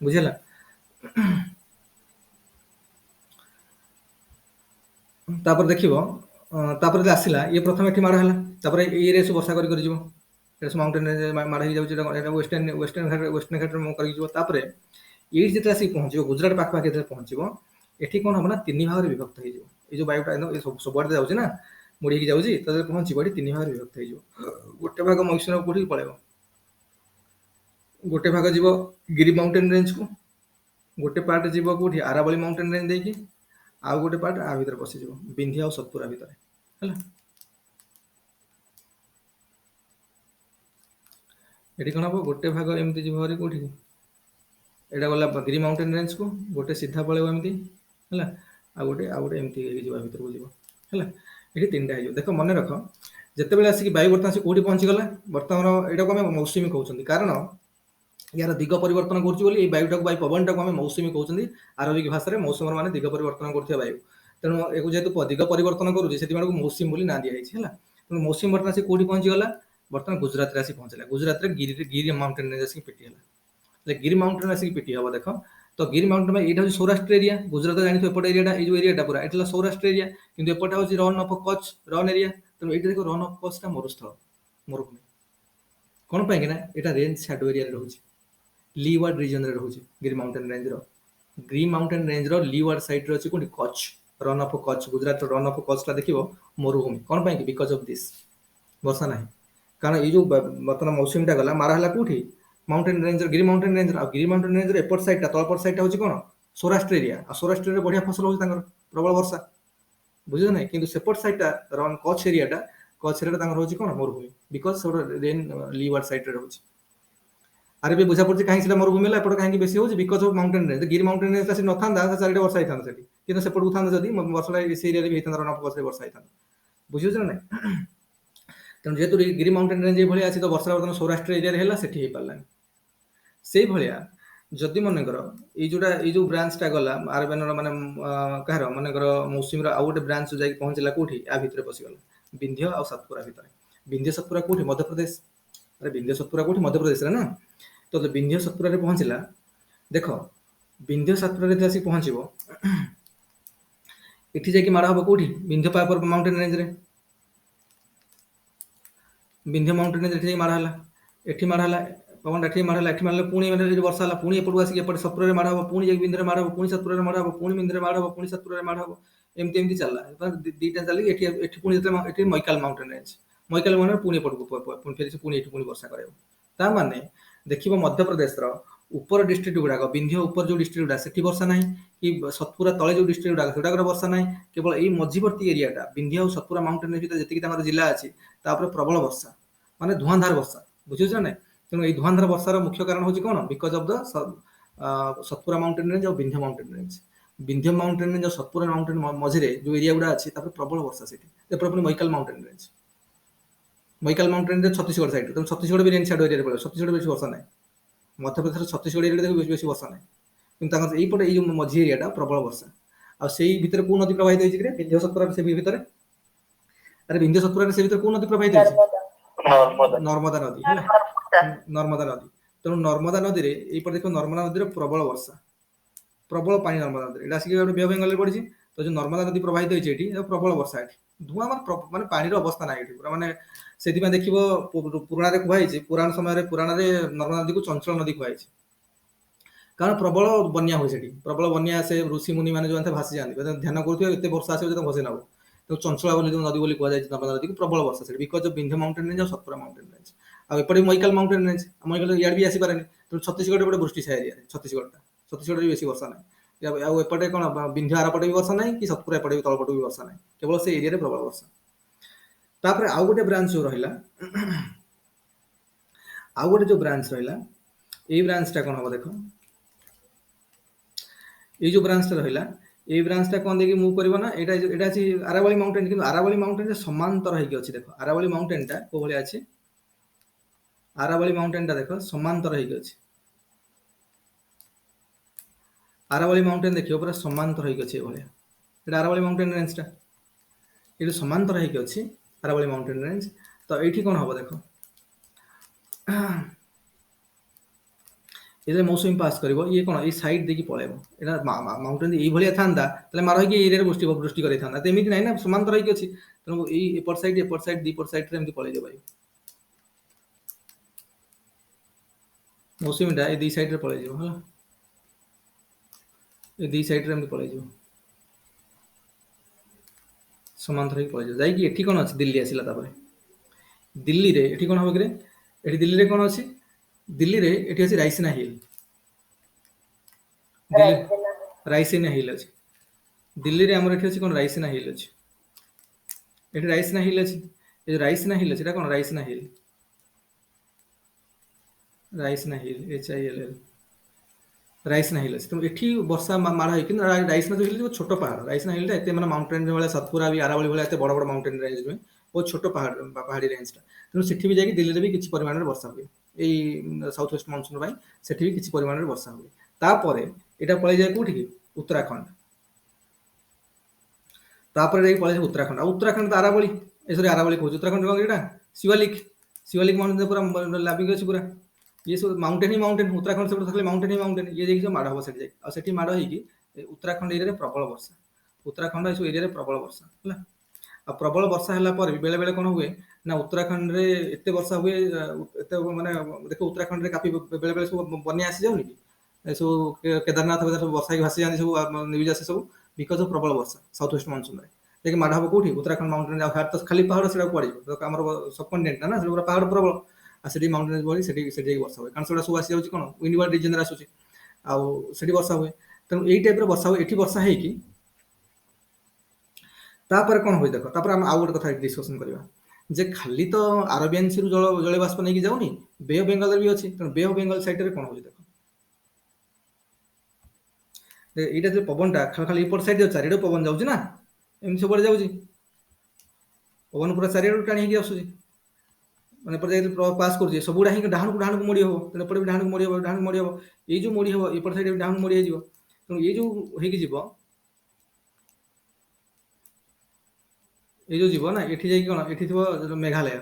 ବୁଝିହେଲା? तापर देखिबो तापर जे आसिला ये प्रथम एठी माड हला तापर ए रे सब वर्षा करी करी जीवो एटा माउंटेन रेंज माड ही जाउची एटा वेस्टर्न घाट मो करी जीवो तापर ये जेते आसी पहुंचिबो गुजरात पाख पाख जेते पहुंचिबो एठी कोन हबो ना तीन भाग रे विभक्त हो जिवो ए जो बायुटा ए सब आडे जाउची ना मुड़ी की जाउची त पहुंचिबो एठी तीन भाग रे विभक्त हो जिवो गोटे भाग मौसुमी कोठी पळेबो गोटे भाग जीवो गिरी माउंटेन रेंज को गोटे पार्ट जीवो कोठी आरावली माउंटेन रेंज देकी आ गोटे पार्ट आ भीतर पसी जीवो बिंधिया और सतपुरा भीतर हला एठी कोन हबो गोटे भाग एमती जीवो रे कोठी एटा गला गिरी माउंटेन रेंज को गोटे सीधा पळेबो एमती हला आ गोटे एमती जीवा भीतर को जीवो हला एठी तीनटा हे देखो मने रखो जते बेले आसी वायु वर्तमान से कोठी पहुंची गला वर्तमान एटा को हम मौसुमी कहउछंदी कारण यार दिग परिवर्तन करछि बोली ए वायुटा को वायु पवनटा को हम मौसुमी कहउछंदी आरबिक भाषा रे मौसम माने दिग परिवर्तन करथिया वायु तेणु एको जेतु दिग परिवर्तन करूछि सेति माने को मौसुमी बोली ना दिया हैछि हला तेणु मौसुमी वर्तमान से कोठी पहुंची गला वर्तमान गुजरात रे आसी पहुंचला गुजरात रे गिरी माउंटेन रे आसी पिटी हला गिरी माउंटेन आसी पिटी हबो देखो तो गिरी माउंटेन में एटा सौराष्ट्र एरिया गुजरात जानि तो एपट एरियाटा ए जो एरियाटा पूरा एटला सौराष्ट्र एरिया किंतु एपटा होछि रन ऑफ कच्छ रन एरिया तो एटा देखो रन ऑफ कच्छ टा मरुस्थल मरुभूमि कोन पाए कि ना एटा रेंज शैडो एरिया रे रहउछि लीवार्ड रीजन रे रहउछि गिरी माउंटेन रेंज रो लीवार्ड साइड रे अछि कोन कच्छ रन ऑफ कच्छ गुजरात रन ऑफ कच्छ टा देखिबो मरुभूमि कोन पाए कि बिकॉज ऑफ दिस वर्षा नाही कारण ए जो वर्तमान मौसम टा गला मारा हला कोठी mountain range Gir mountain range रे एपट साइड टा तलपट साइड टा होछि कोन सौराष्ट्र एरिया आ सौराष्ट्र रे बढ़िया फसल होछि तांगर प्रबल वर्षा बुझियो नै किंतु सेपट साइड टा रन कच्छ एरिया तांगर होछि कोन मरुभूमि बिकॉज सोर रेन लीवार्ड साइड रे रहउछि अरे बे बुझा पड़छि काहे सिला मरुभूमि ला एपट काहे बेसी होछि because of mountain range Gir mountain range से नथांदा चारिटा वर्षा हिथांदा सेठी किंतु सेपट उथांदा जदी वर्षा से एरिया रे भी हिथांदा रन कच्छ रे वर्षा हिथांदा बुझियो छ नै तेणु जेहेतु गिरी माउंटेन रेंज भलिया अछि तो वर्षा वर्तमान सौराष्ट्र एरिया रे हैला सेठी हे पारलानी से भलिया जदि मनकर ए जो ब्रांच टा गला आरबन माने कहार मनकर मौसुमी आ गोटे ब्रांच जाई पहुंचला कोठी आ भितर पसी गला विंध्य और सतपुरा भितर विंध्य सतपुरा कोठी मध्य प्रदेश अरे विंध्य सतपुरा कोठी मध्य प्रदेश रे ना तो विंध्य सतपुरा रे पहुंचला देखो विंध्य सतपुरा रे आसी पहुंचबो एठी जाई कि मारा हबो कोठी विंध्य पापर माउंटेन रेंज रे विंध्य माउंटेन रेंज एठी मारा हला एठी मारा हला पवन एठी मारा पुणी माने जो वर्षा हला पुणी एपटु आसी एपट सतपुरा रे मारा हबो पुणी जाई विंध्य रे मारा हबो पुणी सतपुरा रे मारा हबो पुणी विंध्य रे मारा हबो पुणी सतपुरा रे मारा हबो एमती एमती चलला दीटा चली एठी पुणी एठी मैकाल माउंटेन रेंज मैकाल माने पुणी एपटु पुणी फेरि से पुणी एठी पुणी वर्षा करबो ता माने देखिबो मध्य प्रदेश रो ऊपर डिस्ट्रिक्ट गुडा विंध्य ऊपर जो डिस्ट्रिक्ट गुडा सेठी वर्षा नाही कि सतपुरा तळे जो डिस्ट्रिक्ट गुडा सेटा वर्षा नाही केवल एई मध्यवर्ती एरियाटा विंध्य और सतपुरा माउंटेन रेंज जति कि जिला अछि तापर प्रबल वर्षा माने धुआंधार वर्षा बुझियो छ नै तेणु एई धुआंधार वर्षार मुख्य कारण होछि कोन because of the Satpura mountain range और विंध्य माउंटेन रेंज और सतपुरा माउंटेन मझिरे जो एरिया गुडा अछि तापर प्रबल वर्षा सेठी एपर पुनी मैकाल माउंटेन रे छत्तीसगढ़ साइड तो छत्तीसगढ़ भी रेंज शैडो एरिया रे पड़े छत्तीसगढ़ बेसी वर्षा नाही मध्य प्रदेश छत्तीसगढ़ एरिया रे बेसी वर्षा नाही किंतु तांगर एई पटे एई जो मझि एरियाटा प्रबल वर्षा आ सेई भितर को नदी प्रवाहित होइछि रे विंध्य सतपुरा से भितर अरे विंध्य सतपुरा से भितर को नदी प्रवाहित होइछि नर्मदा नदी है नर्मदा नदी तेणु नर्मदा नदी रे एई पर देखो नर्मदा नदी रे प्रबल वर्षा प्रबल पानी नर्मदा नदी एटा आसी बे बेंगल रे पड़िछि तो जो नर्मदा नदी प्रवाहित होइछि एठी प्रबल वर्षा एठी धुआं माने पानी रो अवस्था नाही एठी पूरा माने सेति में देखिबो पुराण रे कुहाइछि पुराण समय रे नर्मदा नदी को चंचल नदी कुहाइछि कारण प्रबल बन्या होय सेठी प्रबल बन्या से ऋषि मुनि माने जो भासी जांदी ध्यान करथि एते वर्षा आसे जो भसे नबो तो चंचला बोली नदी बोली कुहा जाय नर्मदा नदी को प्रबल वर्षा सेठी because of Vindhya mountain range और सतपुरा माउंटेन रेंज आ एपटे मैकाल माउंटेन रेंज मैकाल याड भी आसी पारेनी तो छत्तीसगढ़ एपटे वृष्टि छाया एरिया छत्तीसगढ़ बेसी वर्षा नाही आ एपटे कोन विंध्य आरपटे भी वर्षा नाही कि सतपुरा एपटे भी तलपटे भी वर्षा नाही केवल से एरिया रे प्रबल वर्षा तापर आउ गोटे ब्रांच जो रहिला आउ गोटे जो ब्रांच रहिला एई ब्रांच टा कोन हो देखो ए जो ब्रांच रहिला ए ब्रांच टा कोन देखि मूव करबो ना एटा अछि आरावली माउंटेन किंतु आरावली माउंटेन से समांतर होई अछि देखो आरावली माउंटेन टा को भले अछि आरावली माउंटेन टा देखो समांतर होई अछि आरावली माउंटेन देखियो पूरा समांतर होई अछि भले एटा आरावली माउंटेन रेंज टा एटा समांतर होई अछि आरावली माउंटेन रेंज तो एठी कोन हो देखो ये मौसुमी पास करिवो ये कोन ए साइड देखि पळेबो एटा माउंटेन एई भलिया थांदा तले मार होई एरिया रे वृष्टि करे थांदा तेमिति नै ना समांतर होई अछि तनो एई एपर साइड दीपर साइड रे एमति पळे जे भाई मौसुमीटा ए दी साइड रे पळे जे होला ए दी साइड रे एमति पळे जे समांतर होई पळे जे जाई कि एठी कोन अछि दिल्ली आसिला तापरे दिल्ली रे एठी कोन हो कि रे एठी दिल्ली रे कोन अछि दिल्ली रे एठी अछि राइसिना हिल दिल्ली राइसिना हिल अछि दिल्ली रे हमर एठी अछि कोन राइसिना हिल अछि एठी राइसिना हिल अछि ए राइसिना हिल अछि एटा कोन राइसिना हिल H I L L Raisina हिल अछि तो एठी वर्षा माड़ है कि राइसिना जो हिल छोटो पहाड़ राइसिना हिल एते माने माउंटेन वाला सतपुरा भी आरावली वाला एते बड़ बड़ माउंटेन रेंज में बहुत छोटो पहाड़ी रेंज टा तेणु सेठी भी जाकि दिल्ली रे भी किछि परिमाण रे वर्षा हुए एई साउथ वेस्ट मानसून भाई सेठी भी किछि परिमाण रे वर्षा हुए तापरे एटा पळे जाय कोठी कि उत्तराखंड तापर जाई पळे उत्तराखंड उत्तराखंड आरावली ए सॉरी आरावली कहू उत्तराखंड कोन एटा शिवालिक माउंटेन पूरा लाबिक अछि पूरा ये सब माउंटेन ही माउंटेन उत्तराखंड सब थकले माउंटेन ही माउंटेन ये देखि सब माड़ हो सेठी जाई आ सेठी माड़ होई कि उत्तराखंड एरिया रे प्रबल वर्षा उत्तराखंड ए सब एरिया रे प्रबल वर्षा हला आ प्रबल वर्षा हला पर बेले बेले कोन हुए ना उत्तराखंड रे एते वर्षा हुए एते माने देखो उत्तराखंड रे काफी बेले बेले सब बन्या आसी जाउनी कि ए सब केदारनाथ वगैरह सब वर्षा की भासी जानी सब न्यूज आसे सब बिकॉज ऑफ प्रबल वर्षा साउथ वेस्ट मानसून रे लेकिन माड़ हो कोठी उत्तराखंड माउंटेन आ तो खाली पहाड़ सेडा पड़ी तो हमर सब कंटिनेंट ना सेडा पहाड़ प्रबल आ सेठी माउंटेन बड़ी सेठी वर्षा हुए कारण सेडा सब आसी जाउची कोन विंडवार्ड रीजन रे आसुची आ सेठी वर्षा हुए तेणु एई टाइप रे वर्षा हुए एठी वर्षा है कि तापर कोन होई देखो तापर हम आउ गोटे कथा डिस्कशन करबा जे खाली तो अरबियन सी रु जल बाष्प नै कि जाउनी बे ऑफ बंगाल रे भी अछि तेणु बे ऑफ बंगाल साइड रे कोन होई देखो एटा जो पवनटा खाली इपट साइड चारिडो पवन जाउची ना एमति सब जाउची पवन पूरा चारिडो टाणी कि आसुची माने पर जाई पास करजे सबुडा ही डाहण को मोड़ी हो तेने पर डाहण को मोड़ी हो ए जो मोड़ी हो इपट साइड डाहण को मोड़ी हे जिवो तेणु ए जो हे कि जिवो ए जो जीव ना एठी जाई कोन एठी थबो मेघालय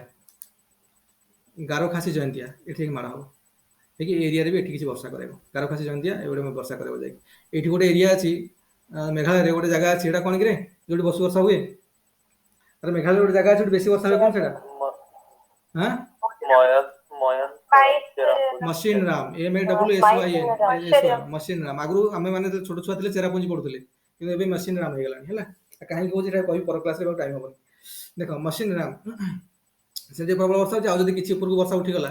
गारो खासी जयंतिया एठी माड़ हो देखि एरिया रे भी एठी किछि वर्षा करेबो गारो खासी जयंतिया एबडे वर्षा करेबो जाई एठी गोटे एरिया अछि मेघालय रे गोटे जगह अछि एटा कोन कि रे जोडी वर्षा हुए अरे मेघालय गोटे जगह अछि बेसी वर्षा हुए कोन सेटा हां मशीन राम मशीन राम आगु हमें माने छोटो छुआ थिले चेरा पुंजी पडुथिले किंतु एबे मशीन राम हे गेलानी हला काहे कहू जेटा कहि पर क्लास रे टाइम होबो देखो मशीन राम से जे प्रबल वर्षा आ जदी किछि ऊपर को वर्षा उठी गला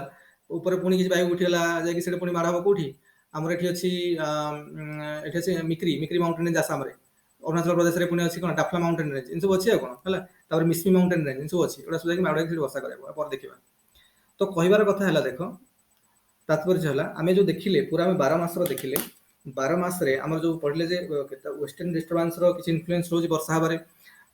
ऊपर पुणी किछि वायु उठी गला जे कि सेटा पुणी माड़ हो कोठी हमर एठी अछि एठी अछि मिक्री माउंटेन जे आसाम रे अरुणाचल प्रदेश रे पुणी अछि कोन डाफला माउंटेन रेंज इन सब अछि कोन हला तापर मिस्मी माउंटेन रेंज इन सब अछि एटा सुजा कि माड़ कि वर्षा करबो पर देखिबा तो कहिबार कथा हला देखो तात्पर्य हला आमे जो देखिले पूरा आमे 12 मास रो देखिले 12 मास रे हमर जो पढले जे वेस्टर्न डिस्टर्बेंस रो किछि इन्फ्लुएंस होछि वर्षा हबारे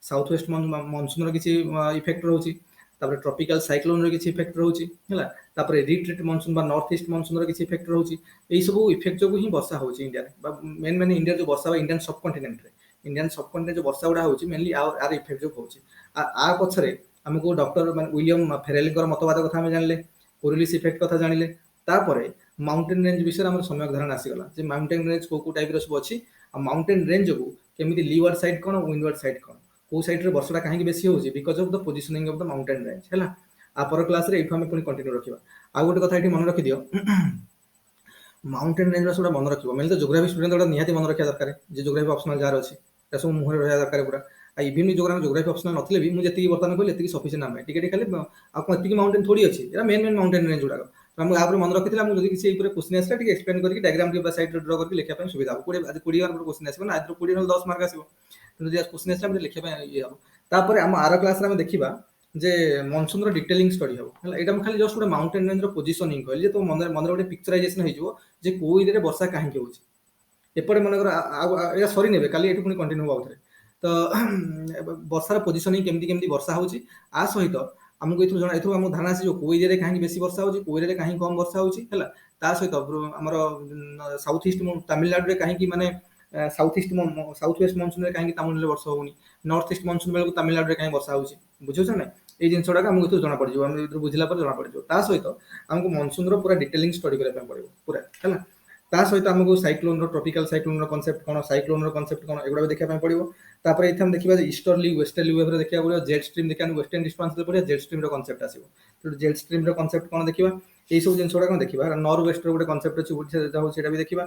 साउथ वेस्ट मानसून रो किछि इफेक्ट रहउछि तापर ट्रॉपिकल साइक्लोन रो किछि इफेक्ट रहउछि हला तापर रिट्रीट मानसून बा नॉर्थ ईस्ट मानसून रो किछि इफेक्ट रहउछि एई सब इफेक्ट जो ही वर्षा होछि इंडिया रे बा मेन इंडिया जो वर्षा बा इंडियन सब कॉन्टिनेंट रे इंडियन सब कॉन्टिनेंट जो वर्षा उडा होछि मेनली आर इफेक्ट जो होछि आ पछरे हमको डॉक्टर विलियम फेरेलिंगर मतवाद कथा हम जानले कोरिलिस इफेक्ट कथा जानिले तापरे माउंटेन रेंज विषय हमर सम्यक धारणा आसी गला जे माउंटेन रेंज को टाइप रो सब अछि आ माउंटेन रेंज को केमिति लीवर्ड साइड कोन विंडवर्ड साइड कोन को साइड रे वर्षाटा काहे बेसी होछि because of the positioning of the mountain range हैला आ पर क्लास रे एठो हम पुनी कंटिन्यू रखिबा आ गोटे कथा एठी मन रखि दियो माउंटेन रेंज रो सब मन रखिबो मेन तो ज्योग्राफी स्टूडेंट ओडा निहाती मन रखिया दरकार जे ज्योग्राफी ऑप्शनल जार अछि त सब मुहर रहया दरकार पूरा आ इवन ज्योग्राफी ऑप्शनल नथिले भी मु जति वर्तमान कहले एति सफिशिएंट नाम टिके खाली आ कोन एति माउंटेन थोड़ी अछि एरा मेन माउंटेन रेंज उडा हम आ पर मन रखितला मु जदि किसी ऊपर क्वेश्चन आसला टिके एक्सप्लेन करके डायग्राम के साइड रे ड्रा करके लिखिया पे सुविधा हो 20 आज 20 मार्क क्वेश्चन आसीबो ना आज 20 न 10 मार्क आसीबो तो जदि क्वेश्चन आसला हम लिखिया पे ये हो तापर हम आर क्लास रे हम देखिबा जे मानसून रो डिटेलिंग स्टडी हो हला एटा हम खाली जस्ट गोटे माउंटेन रेंज रो पोजीशनिंग कहली जे तो मन गोटे पिक्चराइजेशन हो जिवो जे को एरिया रे वर्षा काहे के होछि एपटे मन कर एटा सरी नेबे काली एटु पुनी कंटिन्यू होबा उथरे तो वर्षा रो पोजीशनिंग केमति केमति वर्षा होछि आ सहित हमको इथु जणा इथु हम धारणा से जो को एरिया रे काहे बेसी वर्षा होछि को एरिया रे काहे कम वर्षा होछि हला ता सहित हमर साउथ ईस्ट तमिलनाडु रे काहे कि माने south east south west monsoon रे काहे कि तमिलनाडु रे वर्षा होउनी नॉर्थ ईस्ट मानसून बेल को तमिलनाडु रे काहे वर्षा होछि बुझौ छ नै ए जिंसडा का हमको इथु जणा पड़ जिवो हम इथु बुझिला पर जणा पड़ जिवो ता सहित हमको मानसून रो पूरा डिटेलिंग स्टडी करे पे पड़िबो पूरा हला ତା ସହିତ ଆମକୁ ସାଇକ୍ଲୋନ ର ट्रॉपिकल साइक्लोन ର कॉन्सेप्ट कोन साइक्लोन ର कॉन्सेप्ट कोन एगुडा देखिया ପାଇଁ पड़िबो तापर एथम देखिबा जे ईस्टर्ली वेस्टर्ली वेव रे देखिया पड़िबो जेट स्ट्रीम देखिया वेस्टर्न डिस्टेंस दे पड़िबो जेट स्ट्रीम रो कॉन्सेप्ट आसीबो तो जेट स्ट्रीम रो कॉन्सेप्ट कोन देखिबा एई सब जिंसोडा कोन देखिबा नॉर्थ वेस्ट रो गुटे कॉन्सेप्ट अछि बुझे जाउ सेटा भी देखिबा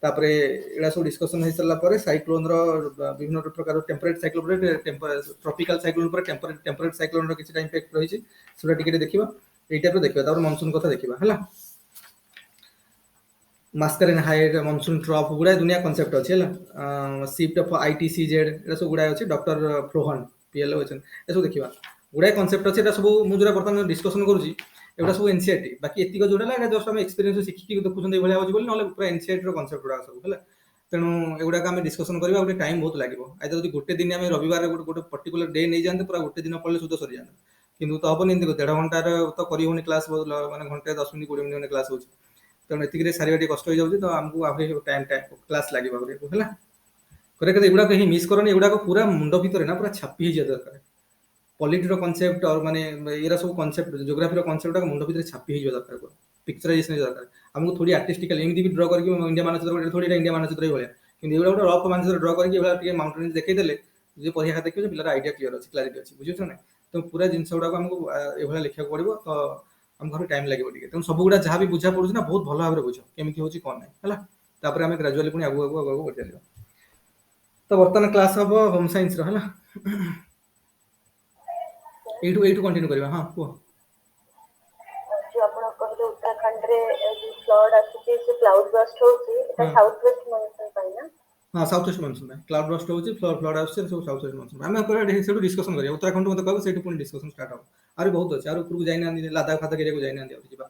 तापर एडा सब डिस्कशन हे चलला परे साइक्लोन रो विभिन्न प्रकार टेम्परेट साइक्लोन रे ट्रॉपिकल साइक्लोन पर टेम्परेट साइक्लोन रो किछटा इफेक्ट रहिछि सेटा टिके देखिबा एई टाइप रो देखिबा तापर मानसून कथा देखिबा हला मास्करेन हाइड मानसून ट्रॉप गुडा दुनिया कांसेप्ट अछि हला शिफ्ट ऑफ आईटीसीजेड एटा सब गुडा अछि डॉक्टर फ्लोहन पीएलओ अछि ए सब देखिबा गुडा कांसेप्ट अछि एटा सब मु जोरा बर्तमान डिस्कशन करूची एटा सब एनसीईआरटी बाकी एतिक जोडा ला जस्ट हम एक्सपीरियंस शिखि देखुछन ए भलिया होछि बोली नले पूरा एनसीईआरटी रो कांसेप्ट गुडा सब हला तेनु एगुडा का हम डिस्कशन करबा गोटे टाइम बहुत लागिवो आइ जदी गोटे दिन हम रविवार गोटे पर्टिकुलर डे नै जानते पूरा गोटे दिन पड़ले सुद सरी जानते किंतु तो हबन इंदे 1.5 घंटा रे तो करी होनी क्लास माने घंटे 10 मिनिट 20 मिनिट क्लास होछि तेणु एतिक सारे कष्ट हो जाऊँ तो आमको आगे टाइम क्लास लगे है करे एगुड़ा कहीं मिस करनी एगुड़ा पूरा मुंड भितर ना पूरा छापी ही दरकार पॉलिटी कॉन्सेप्ट और माने एरा सब कॉन्सेप्ट ज्योग्राफी कॉन्सेप्ट मुंड भितर छापी ही दरकार पिक्चराइजेशन दरकार हमको थोड़ी आर्टिस्टिकल एमती भी ड्र करके इंडिया मानचित्र थोड़ी इंडिया मानचित्र भाया कि एगुड़ा गोटे रफ मानचित्र ड्र करके माउंटेन देखई देले जो परीक्षा देखिए पिलार आइडिया क्लियर अच्छी क्लारिटी अच्छी बुझे ना तो पूरा जिनस गुड़ा आमको ये लिखा पड़ो तो हम घर टाइम लगे तेणु सब गुड़ा जहाँ भी बुझा पड़ू ना बहुत भल भाव बुझ केमी हूँ कौन ना है आम ग्राजुआली पुणी आगू आगू आगू बढ़ चलो तो बर्तमान क्लास हम होम साइंस रो है एठू कंटिन्यू करबा हां को जो आपण कहले उत्तराखंड रे जो फ्लड आछि से क्लाउड बर्स्ट होछि एटा साउथ वेस्ट मॉनसून पाई ना हां साउथ वेस्ट मॉनसून में क्लाउड बर्स्ट होछि फ्लड आछि सब साउथ वेस्ट मॉनसून हम पर सेटू डिस्कशन करिया उत्तराखंड मते कहबो सेटू पुणी डिस्कशन स्टार्ट हो आरो बहुत अछि आरो ऊपर को जाइना लद्दाख खाता एरिया को जाइना दिया जिबा